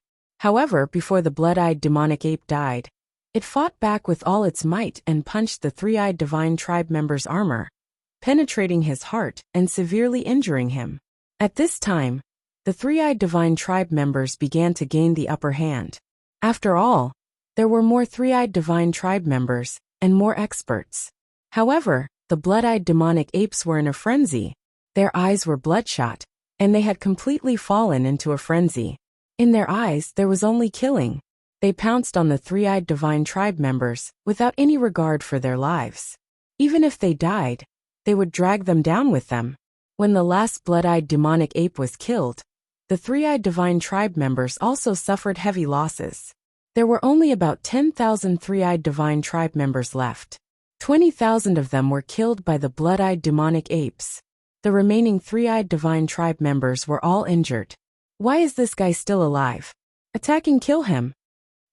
However, before the blood-eyed demonic ape died, it fought back with all its might and punched the three-eyed divine tribe member's armor, penetrating his heart and severely injuring him. At this time, the three-eyed divine tribe members began to gain the upper hand. After all, there were more three-eyed divine tribe members and more experts. However, the blood-eyed demonic apes were in a frenzy. Their eyes were bloodshot, and they had completely fallen into a frenzy. In their eyes, there was only killing. They pounced on the three-eyed divine tribe members without any regard for their lives. Even if they died, they would drag them down with them. When the last blood-eyed demonic ape was killed, the three-eyed divine tribe members also suffered heavy losses. There were only about 10,000 three-eyed divine tribe members left. 20,000 of them were killed by the blood-eyed demonic apes. The remaining three-eyed divine tribe members were all injured. Why is this guy still alive? Attack and kill him!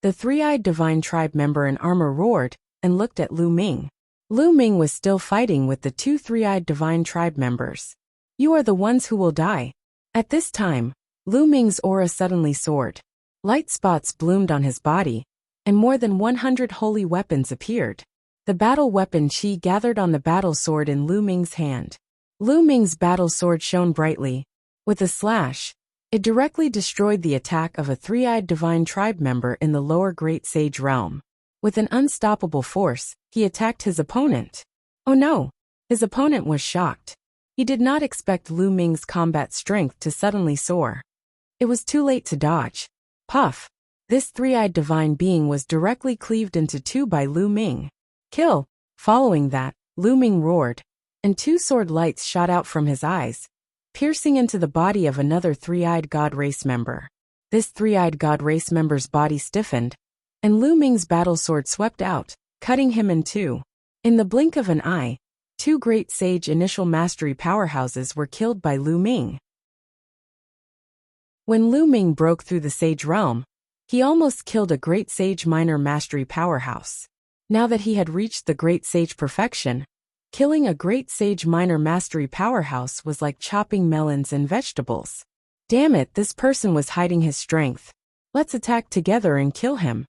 The three-eyed divine tribe member in armor roared and looked at Lu Ming. Lu Ming was still fighting with the two three-eyed divine tribe members. You are the ones who will die. At this time, Lu Ming's aura suddenly soared. Light spots bloomed on his body, and more than 100 holy weapons appeared. The battle weapon Qi gathered on the battle sword in Lu Ming's hand. Lu Ming's battle sword shone brightly. With a slash, it directly destroyed the attack of a three-eyed divine tribe member in the lower Great Sage realm. With an unstoppable force, he attacked his opponent. Oh no! His opponent was shocked. He did not expect Lu Ming's combat strength to suddenly soar. It was too late to dodge. Puff! This three-eyed divine being was directly cleaved into two by Lu Ming. Kill! Following that, Lu Ming roared, and two sword lights shot out from his eyes, piercing into the body of another three-eyed god race member. This three-eyed god race member's body stiffened, and Lu Ming's battle sword swept out, cutting him in two. In the blink of an eye, two great sage initial mastery powerhouses were killed by Lu Ming. When Lu Ming broke through the sage realm, he almost killed a great sage minor mastery powerhouse. Now that he had reached the great sage perfection, killing a great sage minor mastery powerhouse was like chopping melons and vegetables. Damn it, this person was hiding his strength. Let's attack together and kill him.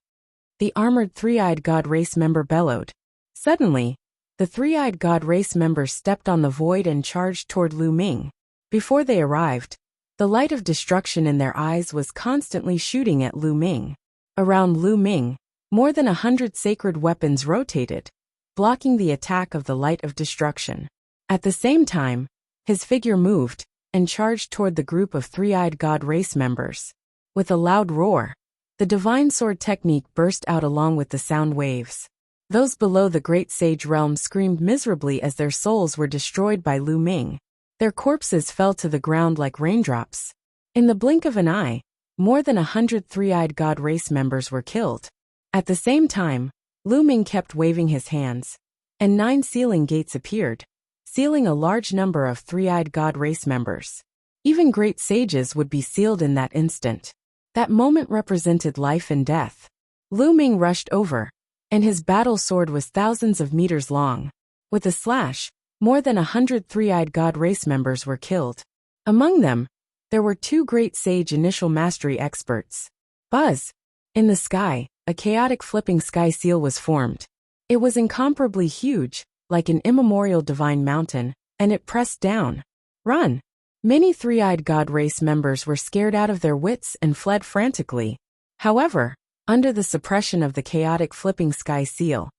the armored three-eyed god race member bellowed. Suddenly, the three-eyed god race members stepped on the void and charged toward Lu Ming. Before they arrived, the light of destruction in their eyes was constantly shooting at Lu Ming. Around Lu Ming, more than 100 sacred weapons rotated, blocking the attack of the light of destruction. At the same time, his figure moved and charged toward the group of three-eyed god race members. With a loud roar, the divine sword technique burst out along with the sound waves. Those below the great sage realm screamed miserably as their souls were destroyed by Lu Ming. Their corpses fell to the ground like raindrops. In the blink of an eye, more than 100 three-eyed god race members were killed. At the same time, Lu Ming kept waving his hands, and 9 sealing gates appeared, sealing a large number of three-eyed god race members. Even great sages would be sealed in that instant. That moment represented life and death. Lu Ming rushed over, and his battle sword was thousands of meters long. With a slash, more than 100 three-eyed god race members were killed. Among them, there were 2 great sage initial mastery experts. Buzz! In the sky, a chaotic flipping sky seal was formed. It was incomparably huge, like an immemorial divine mountain, and it pressed down. Run! Many three-eyed god race members were scared out of their wits and fled frantically. However, under the suppression of the chaotic flipping sky seal,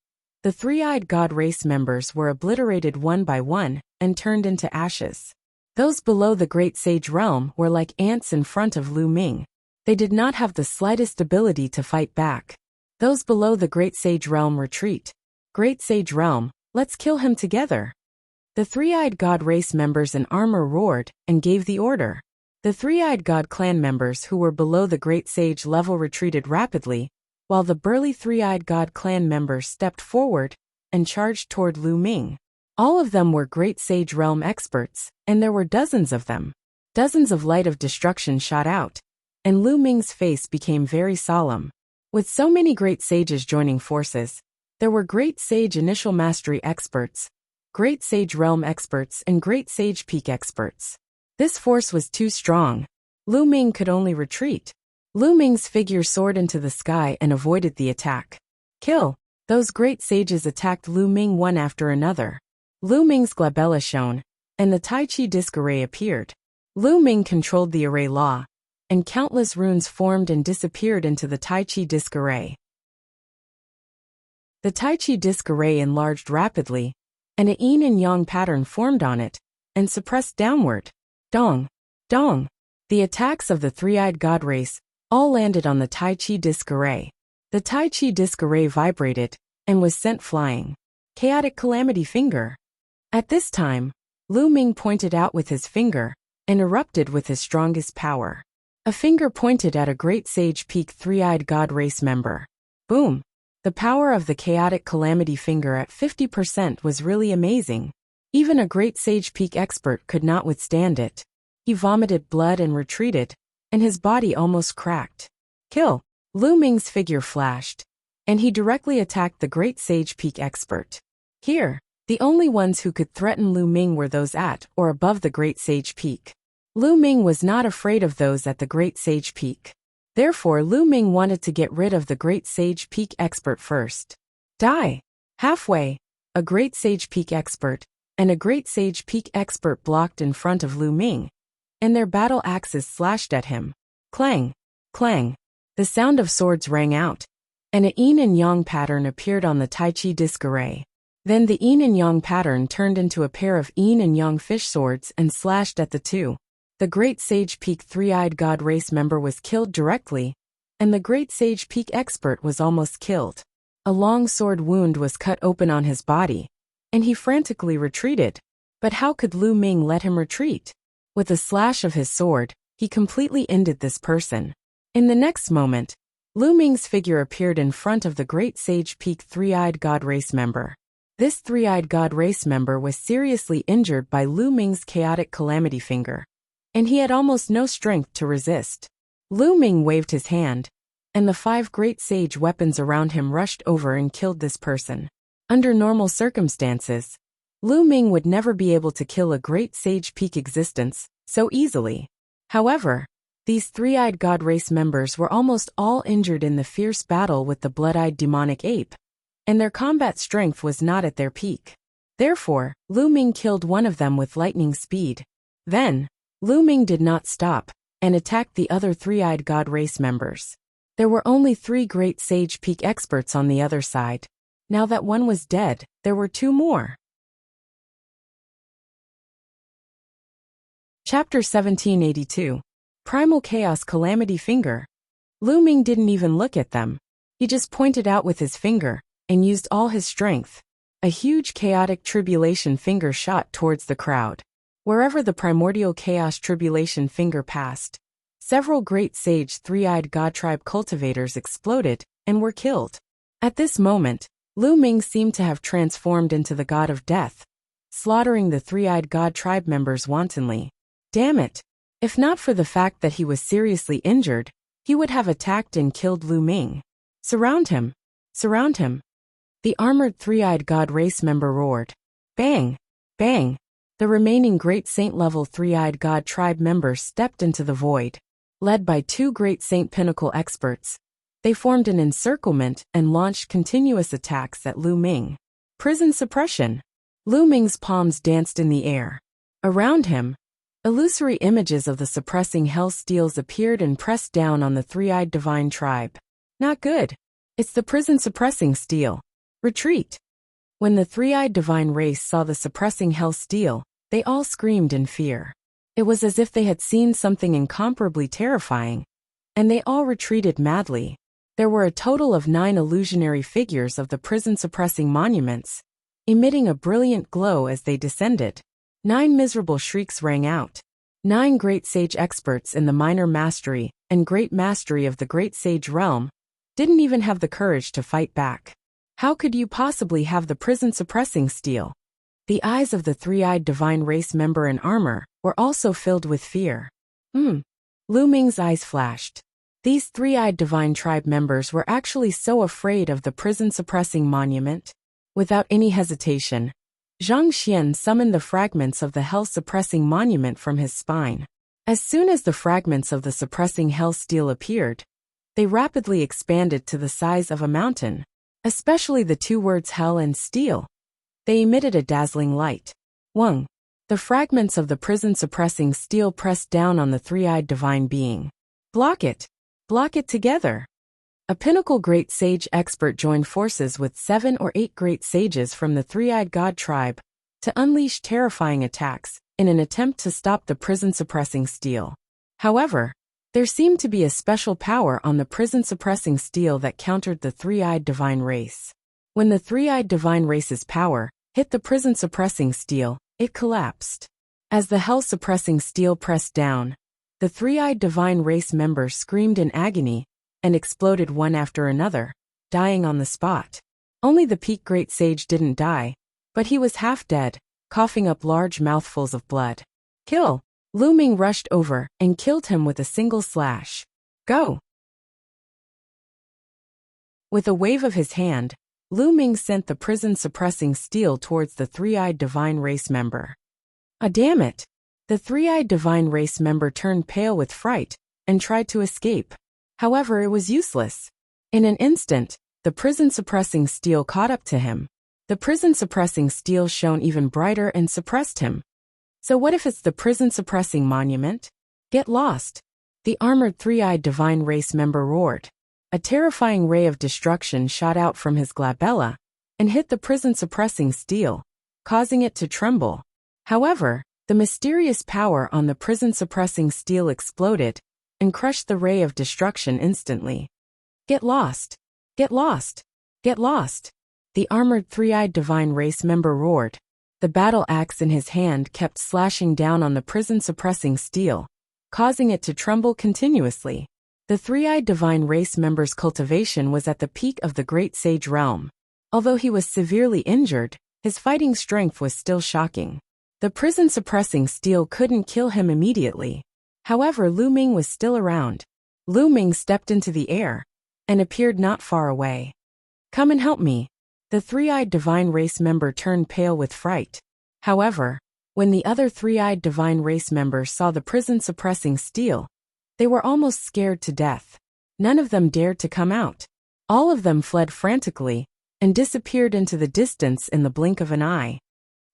the three-eyed god race members were obliterated one by one and turned into ashes. Those below the great sage realm were like ants in front of Lu Ming. They did not have the slightest ability to fight back. Those below the great sage realm retreat. Great sage realm, let's kill him together. The three-eyed god race members in armor roared and gave the order. The three-eyed god clan members who were below the great sage level retreated rapidly, while the burly three-eyed god clan members stepped forward and charged toward Lu Ming. All of them were great sage realm experts, and there were dozens of them. Dozens of light of destruction shot out, and Lu Ming's face became very solemn. With so many great sages joining forces, there were great sage initial mastery experts, great sage realm experts, and great sage peak experts. This force was too strong. Lu Ming could only retreat. Lu Ming's figure soared into the sky and avoided the attack. Kill! Those great sages attacked Lu Ming one after another. Lu Ming's glabella shone, and the Tai Chi disc array appeared. Lu Ming controlled the array law, and countless runes formed and disappeared into the Tai Chi disc array. The Tai Chi disc array enlarged rapidly, and a yin and yang pattern formed on it, and suppressed downward. Dong! Dong! The attacks of the three-eyed god race all landed on the Tai Chi disc array. The Tai Chi disc array vibrated, and was sent flying. Chaotic calamity finger. At this time, Lu Ming pointed out with his finger, and erupted with his strongest power. A finger pointed at a great sage peak three-eyed god race member. Boom! The power of the chaotic calamity finger at 50% was really amazing. Even a great sage peak expert could not withstand it. He vomited blood and retreated, and his body almost cracked. Kill! Lu Ming's figure flashed, and he directly attacked the great sage peak expert. Here, the only ones who could threaten Lu Ming were those at or above the great sage peak. Lu Ming was not afraid of those at the great sage peak. Therefore, Lu Ming wanted to get rid of the great sage peak expert first. Die! Halfway, a great sage peak expert and a great sage peak expert blocked in front of Lu Ming, and their battle axes slashed at him. Clang! Clang! The sound of swords rang out, and a yin and yang pattern appeared on the Tai Chi disc array. Then the yin and yang pattern turned into a pair of yin and yang fish swords and slashed at the two. The great sage peak three-eyed god race member was killed directly, and the great sage peak expert was almost killed. A long sword wound was cut open on his body, and he frantically retreated. But how could Lu Ming let him retreat? With a slash of his sword, he completely ended this person. In the next moment, Lu Ming's figure appeared in front of the great sage peak three-eyed god race member. This three-eyed god race member was seriously injured by Lu Ming's chaotic calamity finger, and he had almost no strength to resist. Lu Ming waved his hand, and the 5 great sage weapons around him rushed over and killed this person. Under normal circumstances, Lu Ming would never be able to kill a great sage peak existence so easily. However, These three-eyed god race members were almost all injured in the fierce battle with the blood-eyed demonic ape, and their combat strength was not at their peak. Therefore, Lu Ming killed one of them with lightning speed. Then, Lu Ming did not stop, and attacked the other three-eyed god race members. There were only 3 great sage peak experts on the other side. Now that one was dead, there were 2 more. Chapter 1782. Primal Chaos Calamity Finger. Lu Ming didn't even look at them. He just pointed out with his finger, and used all his strength. A huge chaotic tribulation finger shot towards the crowd. Wherever the primordial chaos tribulation finger passed, several great sage three-eyed god tribe cultivators exploded, and were killed. At this moment, Lu Ming seemed to have transformed into the god of death, slaughtering the three-eyed god tribe members wantonly. Damn it! If not for the fact that he was seriously injured, he would have attacked and killed Lu Ming. Surround him! Surround him! The armored three-eyed god race member roared. Bang! Bang! The remaining great saint-level three-eyed god tribe members stepped into the void. Led by 2 great saint pinnacle experts, they formed an encirclement and launched continuous attacks at Lu Ming. Prison suppression! Lu Ming's palms danced in the air. Around him, illusory images of the suppressing hell steels appeared and pressed down on the three-eyed divine tribe. Not good. It's the prison suppressing steel. Retreat! When the three-eyed divine race saw the suppressing hell steel, they all screamed in fear. It was as if they had seen something incomparably terrifying, and they all retreated madly. There were a total of 9 illusionary figures of the prison-suppressing monuments, emitting a brilliant glow as they descended. 9 miserable shrieks rang out. 9 great sage experts in the minor mastery and great mastery of the great sage realm didn't even have the courage to fight back. How could you possibly have the prison-suppressing steel? The eyes of the three-eyed divine race member in armor were also filled with fear. Lu Ming's eyes flashed. These three-eyed divine tribe members were actually so afraid of the prison-suppressing monument. Without any hesitation, Zhang Xian summoned the fragments of the hell-suppressing monument from his spine. As soon as the fragments of the suppressing hell steel appeared, they rapidly expanded to the size of a mountain. Especially the 2 words hell and steel. They emitted a dazzling light. Wang! The fragments of the prison-suppressing steel pressed down on the three-eyed divine being. Block it! Block it together! A pinnacle great sage expert joined forces with 7 or 8 great sages from the three-eyed god tribe to unleash terrifying attacks in an attempt to stop the prison-suppressing steel. However, there seemed to be a special power on the prison-suppressing steel that countered the three-eyed divine race. When the three-eyed divine race's power hit the prison-suppressing steel, it collapsed. As the hell-suppressing steel pressed down, the three-eyed divine race members screamed in agony and exploded one after another, dying on the spot. Only the peak great sage didn't die, but he was half dead, coughing up large mouthfuls of blood. Kill! Lu Ming rushed over and killed him with a single slash. Go! With a wave of his hand, Lu Ming sent the prison-suppressing steel towards the three-eyed divine race member. Ah, damn it! The three-eyed divine race member turned pale with fright and tried to escape. However, it was useless. In an instant, the prison-suppressing steel caught up to him. The prison-suppressing steel shone even brighter and suppressed him. So what if it's the prison-suppressing monument? Get lost! The armored three-eyed divine race member roared. A terrifying ray of destruction shot out from his glabella and hit the prison-suppressing steel, causing it to tremble. However, the mysterious power on the prison-suppressing steel exploded and crushed the ray of destruction instantly. Get lost! Get lost! Get lost! The armored three-eyed divine race member roared. The battle axe in his hand kept slashing down on the prison-suppressing steel, causing it to tremble continuously. The three-eyed divine race member's cultivation was at the peak of the great sage realm. Although he was severely injured, his fighting strength was still shocking. The prison-suppressing steel couldn't kill him immediately. However, Lu Ming was still around. Lu Ming stepped into the air and appeared not far away. Come and help me. The three-eyed divine race member turned pale with fright. However, when the other three-eyed divine race members saw the prison-suppressing steel, They were almost scared to death. None of them dared to come out. All of them fled frantically and disappeared into the distance in the blink of an eye.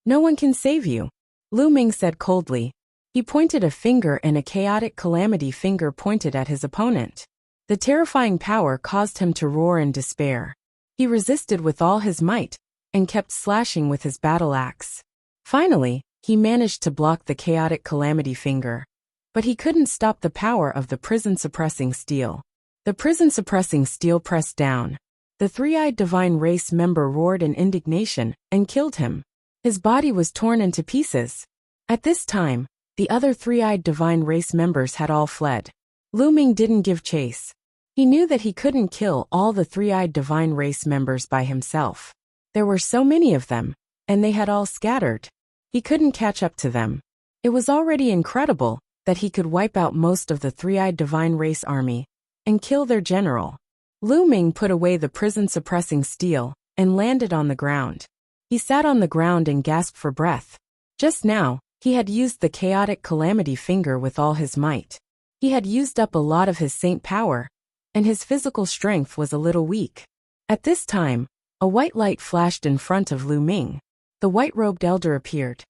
No one can save you, Lu Ming said coldly. He pointed a finger, and a chaotic calamity finger pointed at his opponent. The terrifying power caused him to roar in despair. He resisted with all his might and kept slashing with his battle axe. Finally, he managed to block the chaotic calamity finger. But he couldn't stop the power of the prison-suppressing steel. The prison-suppressing steel pressed down. The three-eyed divine race member roared in indignation and killed him. His body was torn into pieces. At this time, the other three-eyed divine race members had all fled. Lu Ming didn't give chase. He knew that he couldn't kill all the three-eyed divine race members by himself. There were so many of them, and they had all scattered. He couldn't catch up to them. It was already incredible that he could wipe out most of the three-eyed divine race army and kill their general. Lu Ming put away the prison-suppressing steel and landed on the ground. He sat on the ground and gasped for breath. Just now, he had used the chaotic calamity finger with all his might. He had used up a lot of his saint power, and his physical strength was a little weak. At this time, a white light flashed in front of Lu Ming. The white-robed elder appeared.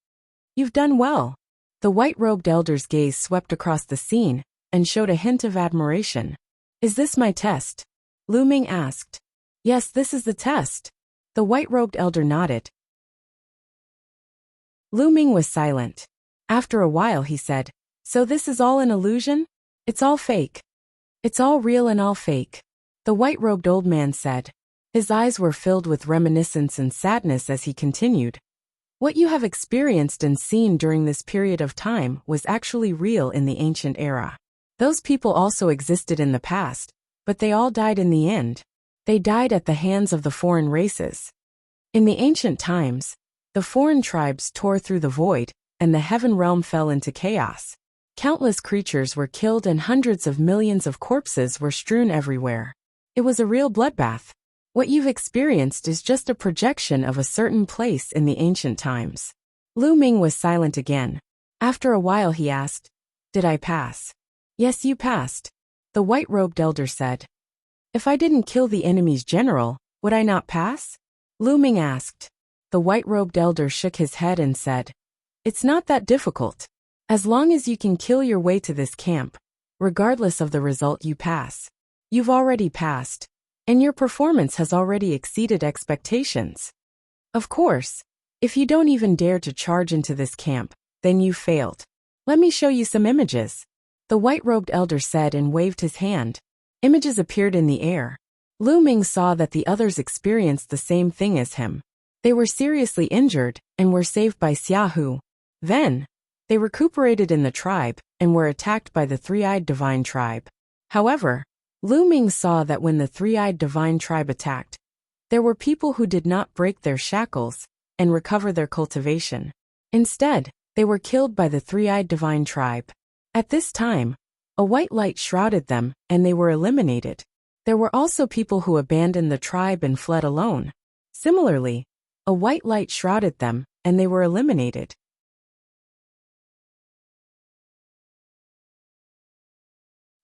"You've done well." The white-robed elder's gaze swept across the scene and showed a hint of admiration. "Is this my test?" Lu Ming asked. "Yes, this is the test." The white-robed elder nodded. Lu Ming was silent. After a while he said, "So this is all an illusion? It's all fake. It's all real and all fake." The white-robed old man said. His eyes were filled with reminiscence and sadness as he continued. "What you have experienced and seen during this period of time was actually real in the ancient era. Those people also existed in the past, but they all died in the end. They died at the hands of the foreign races. In the ancient times, the foreign tribes tore through the void, and the heaven realm fell into chaos. Countless creatures were killed and hundreds of millions of corpses were strewn everywhere. It was a real bloodbath. What you've experienced is just a projection of a certain place in the ancient times." Lu Ming was silent again. After a while he asked, "Did I pass?" "Yes, you passed," the white-robed elder said. "If I didn't kill the enemy's general, would I not pass?" Lu Ming asked. The white-robed elder shook his head and said, "It's not that difficult. As long as you can kill your way to this camp, regardless of the result, you pass. You've already passed, and your performance has already exceeded expectations. Of course, if you don't even dare to charge into this camp, then you failed. Let me show you some images," the white-robed elder said and waved his hand. Images appeared in the air. Lu Ming saw that the others experienced the same thing as him. They were seriously injured and were saved by Xiaohu. Then, they recuperated in the tribe and were attacked by the three-eyed divine tribe. However, Lu Ming saw that when the three-eyed divine tribe attacked, there were people who did not break their shackles and recover their cultivation. Instead, they were killed by the three-eyed divine tribe. At this time, a white light shrouded them, and they were eliminated. There were also people who abandoned the tribe and fled alone. Similarly, a white light shrouded them, and they were eliminated.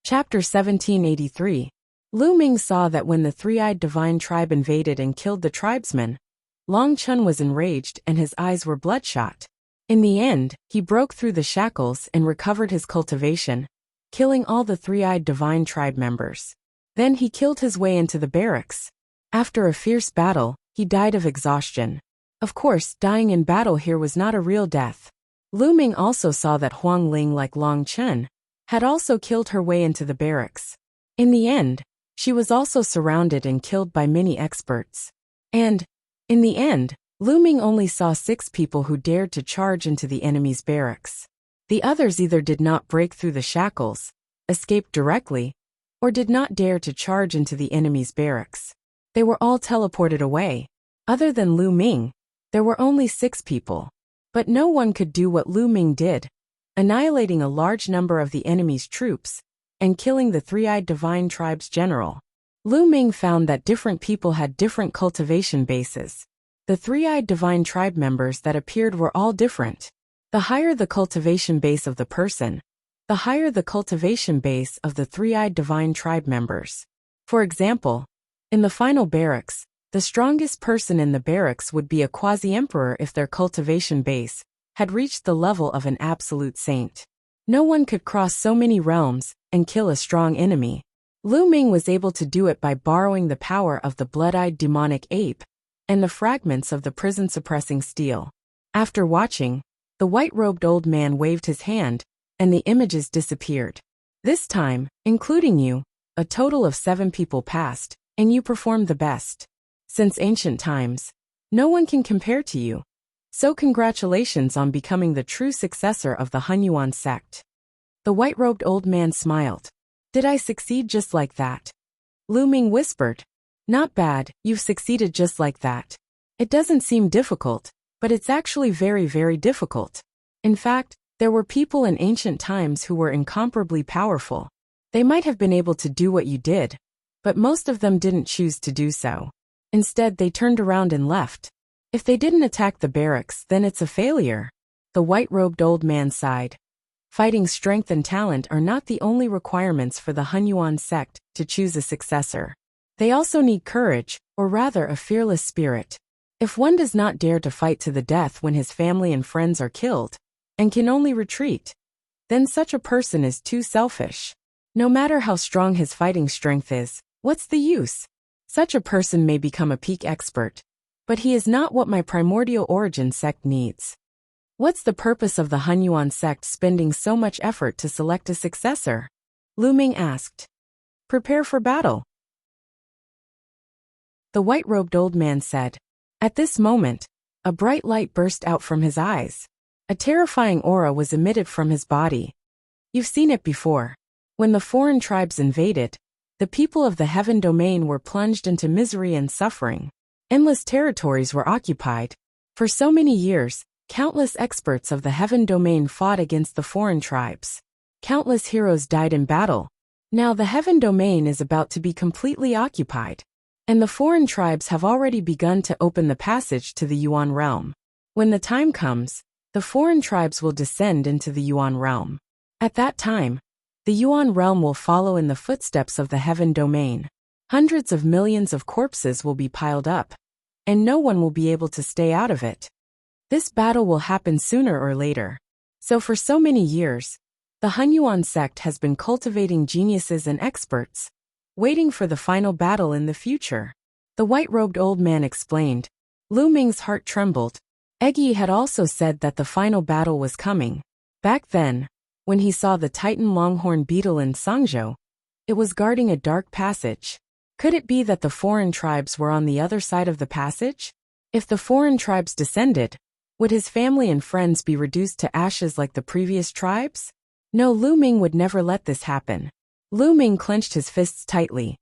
Chapter 1783. Lu Ming saw that when the three-eyed divine tribe invaded and killed the tribesmen, Long Chun was enraged and his eyes were bloodshot. In the end, he broke through the shackles and recovered his cultivation, killing all the three-eyed divine tribe members. Then he killed his way into the barracks. After a fierce battle, he died of exhaustion. Of course, dying in battle here was not a real death. Lu Ming also saw that Huang Ling, like Long Chun, had also killed her way into the barracks. In the end, she was also surrounded and killed by many experts. And, in the end, Lu Ming only saw 6 people who dared to charge into the enemy's barracks. The others either did not break through the shackles, escaped directly, or did not dare to charge into the enemy's barracks. They were all teleported away. Other than Lu Ming, there were only 6 people. But no one could do what Lu Ming did, annihilating a large number of the enemy's troops and killing the three-eyed divine tribe's general. Lu Ming found that different people had different cultivation bases. The three-eyed divine tribe members that appeared were all different. The higher the cultivation base of the person, the higher the cultivation base of the three-eyed divine tribe members. For example, in the final barracks, the strongest person in the barracks would be a quasi-emperor if their cultivation base had reached the level of an absolute saint. No one could cross so many realms and kill a strong enemy. Lu Ming was able to do it by borrowing the power of the blood-eyed demonic ape and the fragments of the prison-suppressing steel. After watching, the white-robed old man waved his hand, and the images disappeared. This time, including you, a total of 7 people passed, and you performed the best. Since ancient times, no one can compare to you. So congratulations on becoming the true successor of the Hunyuan sect. The white-robed old man smiled. Did I succeed just like that? Lu Ming whispered. Not bad, you've succeeded just like that. It doesn't seem difficult, but it's actually very, very difficult. In fact, there were people in ancient times who were incomparably powerful. They might have been able to do what you did, but most of them didn't choose to do so. Instead, they turned around and left. If they didn't attack the barracks, then it's a failure. The white-robed old man sighed. Fighting strength and talent are not the only requirements for the Hunyuan sect to choose a successor. They also need courage, or rather a fearless spirit. If one does not dare to fight to the death when his family and friends are killed, and can only retreat, then such a person is too selfish. No matter how strong his fighting strength is, what's the use? Such a person may become a peak expert, but he is not what my primordial origin sect needs. What's the purpose of the Hunyuan sect spending so much effort to select a successor? Lu Ming asked. Prepare for battle. The white-robed old man said. At this moment, a bright light burst out from his eyes. A terrifying aura was emitted from his body. You've seen it before. When the foreign tribes invaded, the people of the heaven domain were plunged into misery and suffering. Endless territories were occupied. For so many years, countless experts of the heaven domain fought against the foreign tribes. Countless heroes died in battle. Now the heaven domain is about to be completely occupied, and the foreign tribes have already begun to open the passage to the Yuan realm. When the time comes, the foreign tribes will descend into the Yuan realm. At that time, the Yuan realm will follow in the footsteps of the heaven domain. Hundreds of millions of corpses will be piled up, and no one will be able to stay out of it. This battle will happen sooner or later. So for so many years, the Hunyuan sect has been cultivating geniuses and experts, waiting for the final battle in the future. The white-robed old man explained. Lu Ming's heart trembled. Eggy had also said that the final battle was coming. Back then, when he saw the Titan longhorn beetle in Sangzhou, it was guarding a dark passage. Could it be that the foreign tribes were on the other side of the passage? If the foreign tribes descended, would his family and friends be reduced to ashes like the previous tribes? No, Lu Ming would never let this happen. Lu Ming clenched his fists tightly.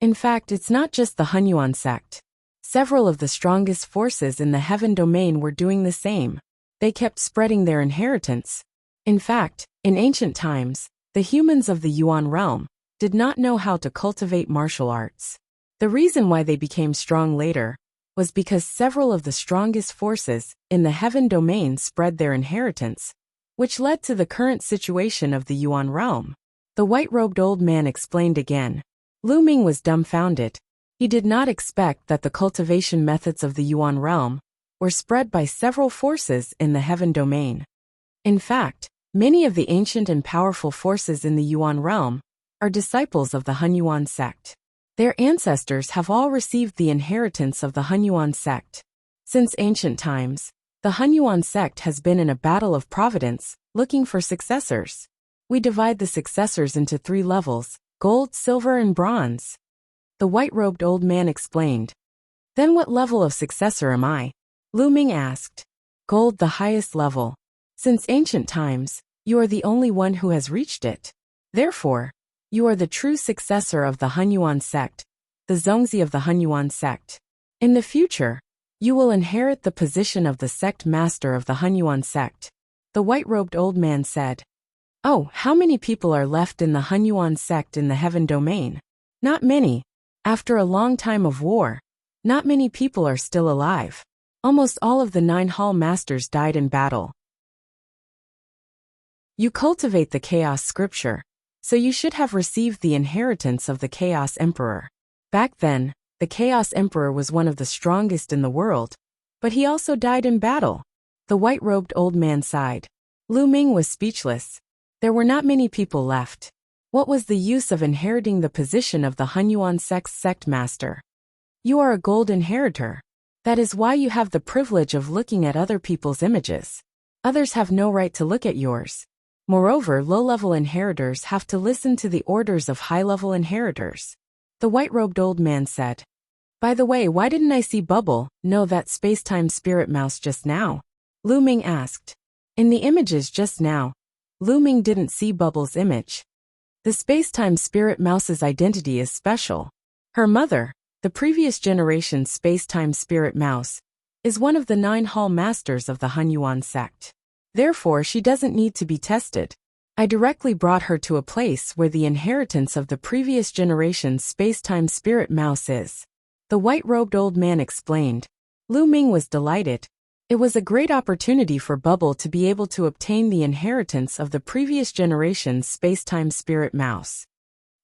In fact, it's not just the Hunyuan sect. Several of the strongest forces in the heaven domain were doing the same. They kept spreading their inheritance. In fact, in ancient times, the humans of the Yuan realm did not know how to cultivate martial arts. The reason why they became strong later was because several of the strongest forces in the heaven domain spread their inheritance, which led to the current situation of the Yuan realm. The white-robed old man explained again. Lu Ming was dumbfounded. He did not expect that the cultivation methods of the Yuan realm were spread by several forces in the heaven domain. In fact, many of the ancient and powerful forces in the Yuan realm are disciples of the Hunyuan sect. Their ancestors have all received the inheritance of the Hunyuan sect. Since ancient times, the Hunyuan sect has been in a battle of providence, looking for successors. We divide the successors into 3 levels: gold, silver, and bronze. The white-robed old man explained. Then what level of successor am I? Lu Ming asked. Gold, the highest level. Since ancient times, you are the only one who has reached it. Therefore, you are the true successor of the Hunyuan sect, the Zongzi of the Hunyuan sect. In the future, you will inherit the position of the sect master of the Hunyuan sect. The white-robed old man said. Oh, how many people are left in the Hunyuan sect in the heaven domain? Not many. After a long time of war, not many people are still alive. Almost all of the 9 hall masters died in battle. You cultivate the Chaos Scripture, so you should have received the inheritance of the Chaos Emperor. Back then, the Chaos Emperor was one of the strongest in the world, but he also died in battle. The white-robed old man sighed. Lu Ming was speechless. There were not many people left. What was the use of inheriting the position of the Hunyuan sect's sect master? You are a gold inheritor. That is why you have the privilege of looking at other people's images. Others have no right to look at yours. Moreover, low-level inheritors have to listen to the orders of high-level inheritors. The white-robed old man said. By the way, why didn't I see Bubble, no, that space-time spirit mouse just now? Lu Ming asked. In the images just now, Lu Ming didn't see Bubble's image. The space-time spirit mouse's identity is special. Her mother, the previous generation's space-time spirit mouse, is one of the 9 hall masters of the Hunyuan sect. Therefore, she doesn't need to be tested. I directly brought her to a place where the inheritance of the previous generation's space-time spirit mouse is. The white-robed old man explained. Lu Ming was delighted. It was a great opportunity for Bubble to be able to obtain the inheritance of the previous generation's space-time spirit mouse.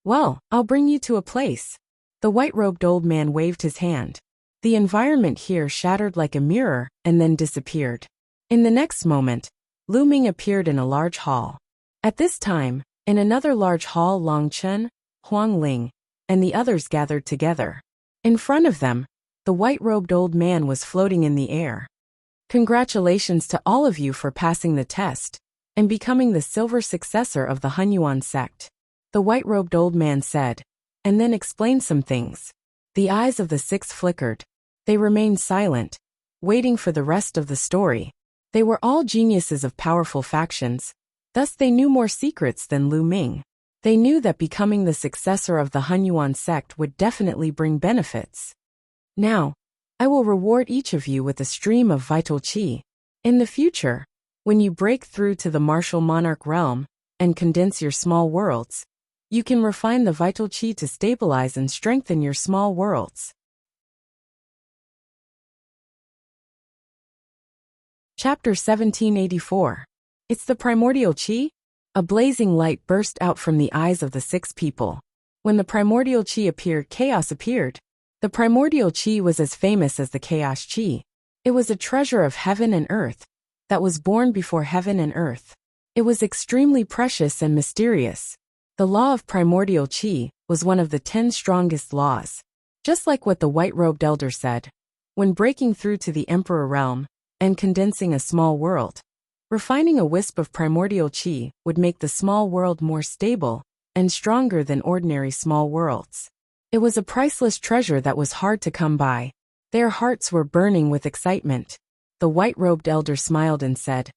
Well, I'll bring you to a place. The white-robed old man waved his hand. The environment here shattered like a mirror and then disappeared. In the next moment, Lu Ming appeared in a large hall. At this time, in another large hall, Long Chen, Huang Ling, and the others gathered together. In front of them, the white-robed old man was floating in the air. Congratulations to all of you for passing the test and becoming the silver successor of the Hunyuan sect, the white-robed old man said, and then explained some things. The eyes of the 6 flickered. They remained silent, waiting for the rest of the story. They were all geniuses of powerful factions, thus they knew more secrets than Lu Ming. They knew that becoming the successor of the Hunyuan sect would definitely bring benefits. Now, I will reward each of you with a stream of vital qi. In the future, when you break through to the martial monarch realm and condense your small worlds, you can refine the vital qi to stabilize and strengthen your small worlds. Chapter 1784. It's the primordial qi? A blazing light burst out from the eyes of the 6 people. When the primordial qi appeared, chaos appeared. The primordial qi was as famous as the chaos qi. It was a treasure of heaven and earth that was born before heaven and earth. It was extremely precious and mysterious. The law of primordial qi was one of the 10 strongest laws. Just like what the white-robed elder said, when breaking through to the emperor realm and condensing a small world, refining a wisp of primordial qi would make the small world more stable and stronger than ordinary small worlds. It was a priceless treasure that was hard to come by. Their hearts were burning with excitement. The white-robed elder smiled and said,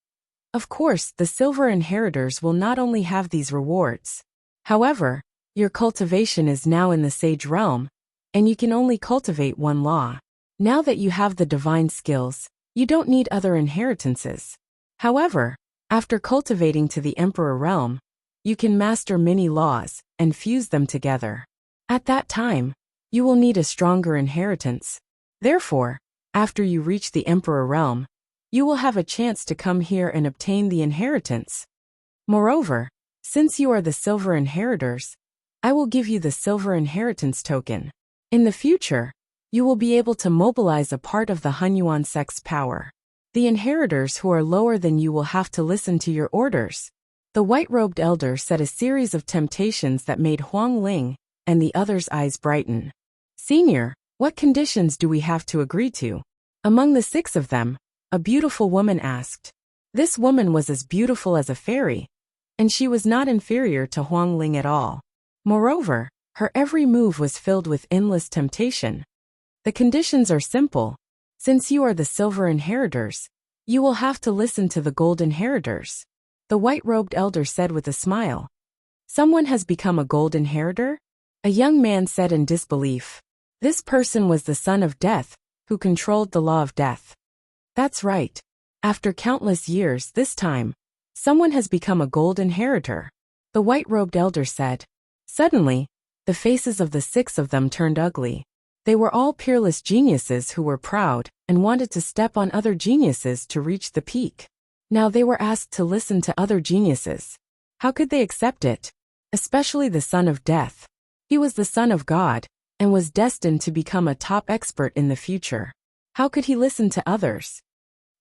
Of course, the silver inheritors will not only have these rewards. However, your cultivation is now in the sage realm, and you can only cultivate one law. Now that you have the divine skills, you don't need other inheritances. However, after cultivating to the emperor realm, you can master many laws and fuse them together. At that time, you will need a stronger inheritance. Therefore, after you reach the emperor realm, you will have a chance to come here and obtain the inheritance. Moreover, since you are the silver inheritors, I will give you the silver inheritance token. In the future, you will be able to mobilize a part of the Hunyuan sect's power. The inheritors who are lower than you will have to listen to your orders. The white-robed elder set a series of temptations that made Huang Ling and the others' eyes brighten. Senior, what conditions do we have to agree to? Among the 6 of them, a beautiful woman asked. This woman was as beautiful as a fairy, and she was not inferior to Huang Ling at all. Moreover, her every move was filled with endless temptation. The conditions are simple. Since you are the silver inheritors, you will have to listen to the gold inheritors. The white-robed elder said with a smile. Someone has become a gold inheritor? A young man said in disbelief. This person was the son of death, who controlled the law of death. That's right. After countless years, this time, someone has become a gold inheritor. The white-robed elder said. Suddenly, the faces of the 6 of them turned ugly. They were all peerless geniuses who were proud and wanted to step on other geniuses to reach the peak. Now they were asked to listen to other geniuses. How could they accept it? Especially the son of death. He was the son of God, and was destined to become a top expert in the future. How could he listen to others?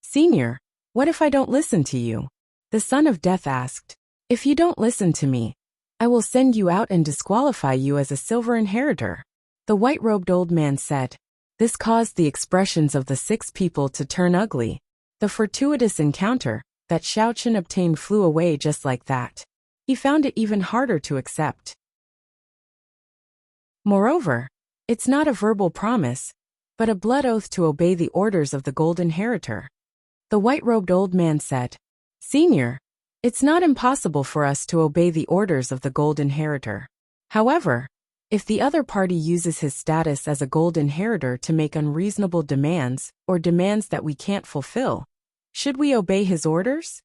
Senior, what if I don't listen to you? The son of death asked. If you don't listen to me, I will send you out and disqualify you as a silver inheritor. The white-robed old man said. This caused the expressions of the 6 people to turn ugly. The fortuitous encounter that Xiao Chen obtained flew away just like that. He found it even harder to accept. Moreover, it's not a verbal promise, but a blood oath to obey the orders of the gold inheritor. The white-robed old man said, Senior, it's not impossible for us to obey the orders of the gold inheritor. However, if the other party uses his status as a gold inheritor to make unreasonable demands or demands that we can't fulfill, should we obey his orders?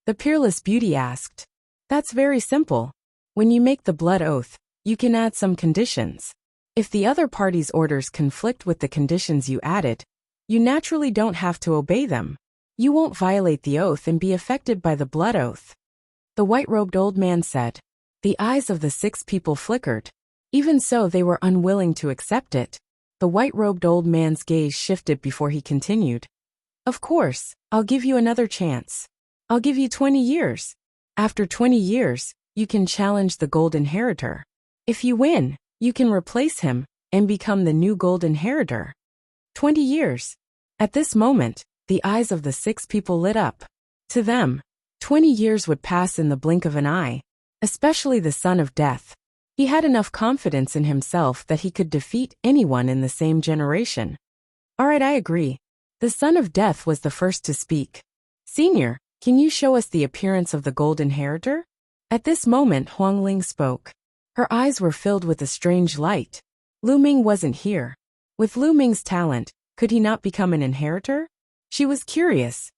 The peerless beauty asked. That's very simple. When you make the blood oath, you can add some conditions. If the other party's orders conflict with the conditions you added, you naturally don't have to obey them. You won't violate the oath and be affected by the blood oath. The white-robed old man said. The eyes of the 6 people flickered. Even so, they were unwilling to accept it. The white-robed old man's gaze shifted before he continued. Of course, I'll give you another chance. I'll give you 20 years. After 20 years, you can challenge the gold inheritor. If you win, you can replace him and become the new gold inheritor. 20 years. At this moment, the eyes of the 6 people lit up. To them, 20 years would pass in the blink of an eye, especially the son of death. He had enough confidence in himself that he could defeat anyone in the same generation. All right, I agree. The son of death was the first to speak. Senior, can you show us the appearance of the gold inheritor? At this moment, Huang Ling spoke. Her eyes were filled with a strange light. Lu Ming wasn't here. With Lu Ming's talent, could he not become an inheritor? She was curious.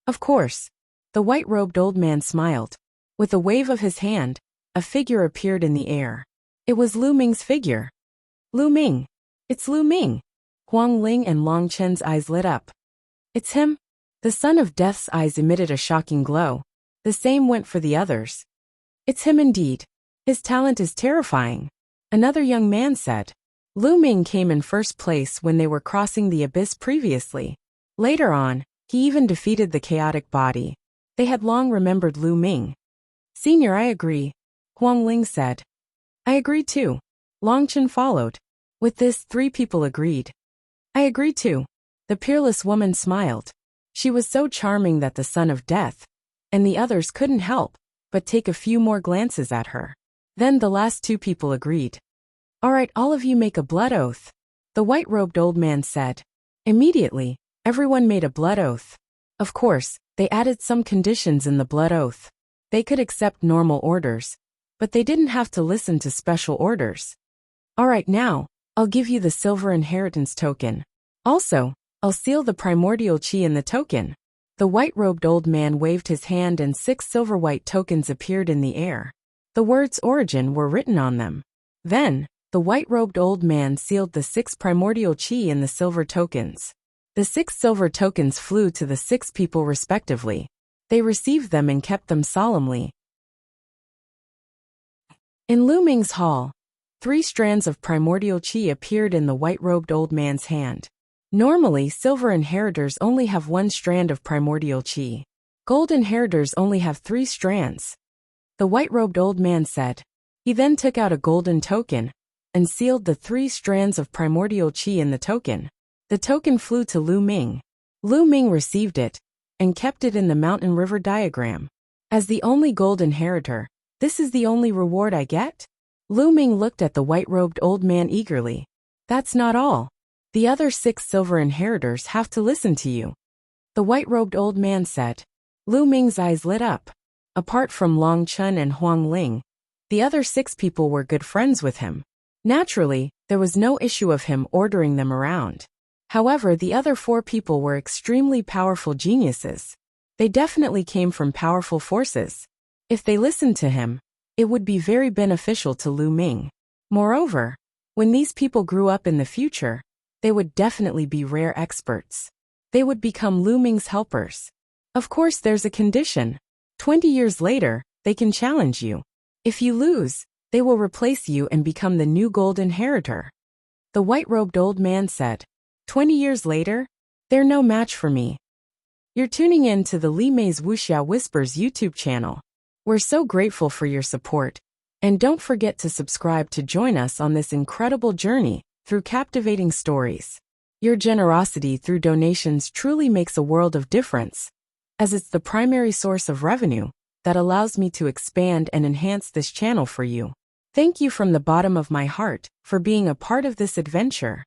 Of course. The white-robed old man smiled. With a wave of his hand, a figure appeared in the air. It was Lu Ming's figure. Lu Ming. It's Lu Ming. Huang Ling and Long Chen's eyes lit up. It's him. The son of death's eyes emitted a shocking glow. The same went for the others. It's him indeed. His talent is terrifying. Another young man said. Lu Ming came in first place when they were crossing the abyss previously. Later on, he even defeated the chaotic body. They had long remembered Lu Ming. Senior, I agree. Huang Ling said. I agree too. Long Chen followed. With this, 3 people agreed. I agree too. The peerless woman smiled. She was so charming that the son of death and the others couldn't help but take a few more glances at her. Then the last 2 people agreed. All right, all of you make a blood oath. The white-robed old man said. Immediately, everyone made a blood oath. Of course, they added some conditions in the blood oath. They could accept normal orders, but they didn't have to listen to special orders. All right, now, I'll give you the silver inheritance token. Also, I'll seal the primordial chi in the token. The white-robed old man waved his hand and 6 silver-white tokens appeared in the air. The words origin were written on them. Then, the white-robed old man sealed the 6 primordial chi in the silver tokens. The 6 silver tokens flew to the 6 people respectively. They received them and kept them solemnly. In Lu Ming's hall, 3 strands of primordial chi appeared in the white-robed old man's hand. Normally, silver inheritors only have 1 strand of primordial chi. Gold inheritors only have 3 strands. The white-robed old man said. He then took out a golden token and sealed the 3 strands of primordial chi in the token. The token flew to Lu Ming. Lu Ming received it and kept it in the mountain river diagram. As the only gold inheritor, this is the only reward I get? Lu Ming looked at the white-robed old man eagerly. That's not all. The other 6 silver inheritors have to listen to you. The white-robed old man said. Lu Ming's eyes lit up. Apart from Long Chen and Huang Ling, the other 6 people were good friends with him. Naturally, there was no issue of him ordering them around. However, the other 4 people were extremely powerful geniuses. They definitely came from powerful forces. If they listened to him, it would be very beneficial to Lu Ming. Moreover, when these people grew up in the future, they would definitely be rare experts. They would become Lu Ming's helpers. Of course, there's a condition. 20 years later, they can challenge you. If you lose, they will replace you and become the new gold inheritor. The white-robed old man said, 20 years later? They're no match for me. You're tuning in to the Li Mei's Wuxia Whispers YouTube channel. We're so grateful for your support. And don't forget to subscribe to join us on this incredible journey through captivating stories. Your generosity through donations truly makes a world of difference, as it's the primary source of revenue that allows me to expand and enhance this channel for you. Thank you from the bottom of my heart for being a part of this adventure.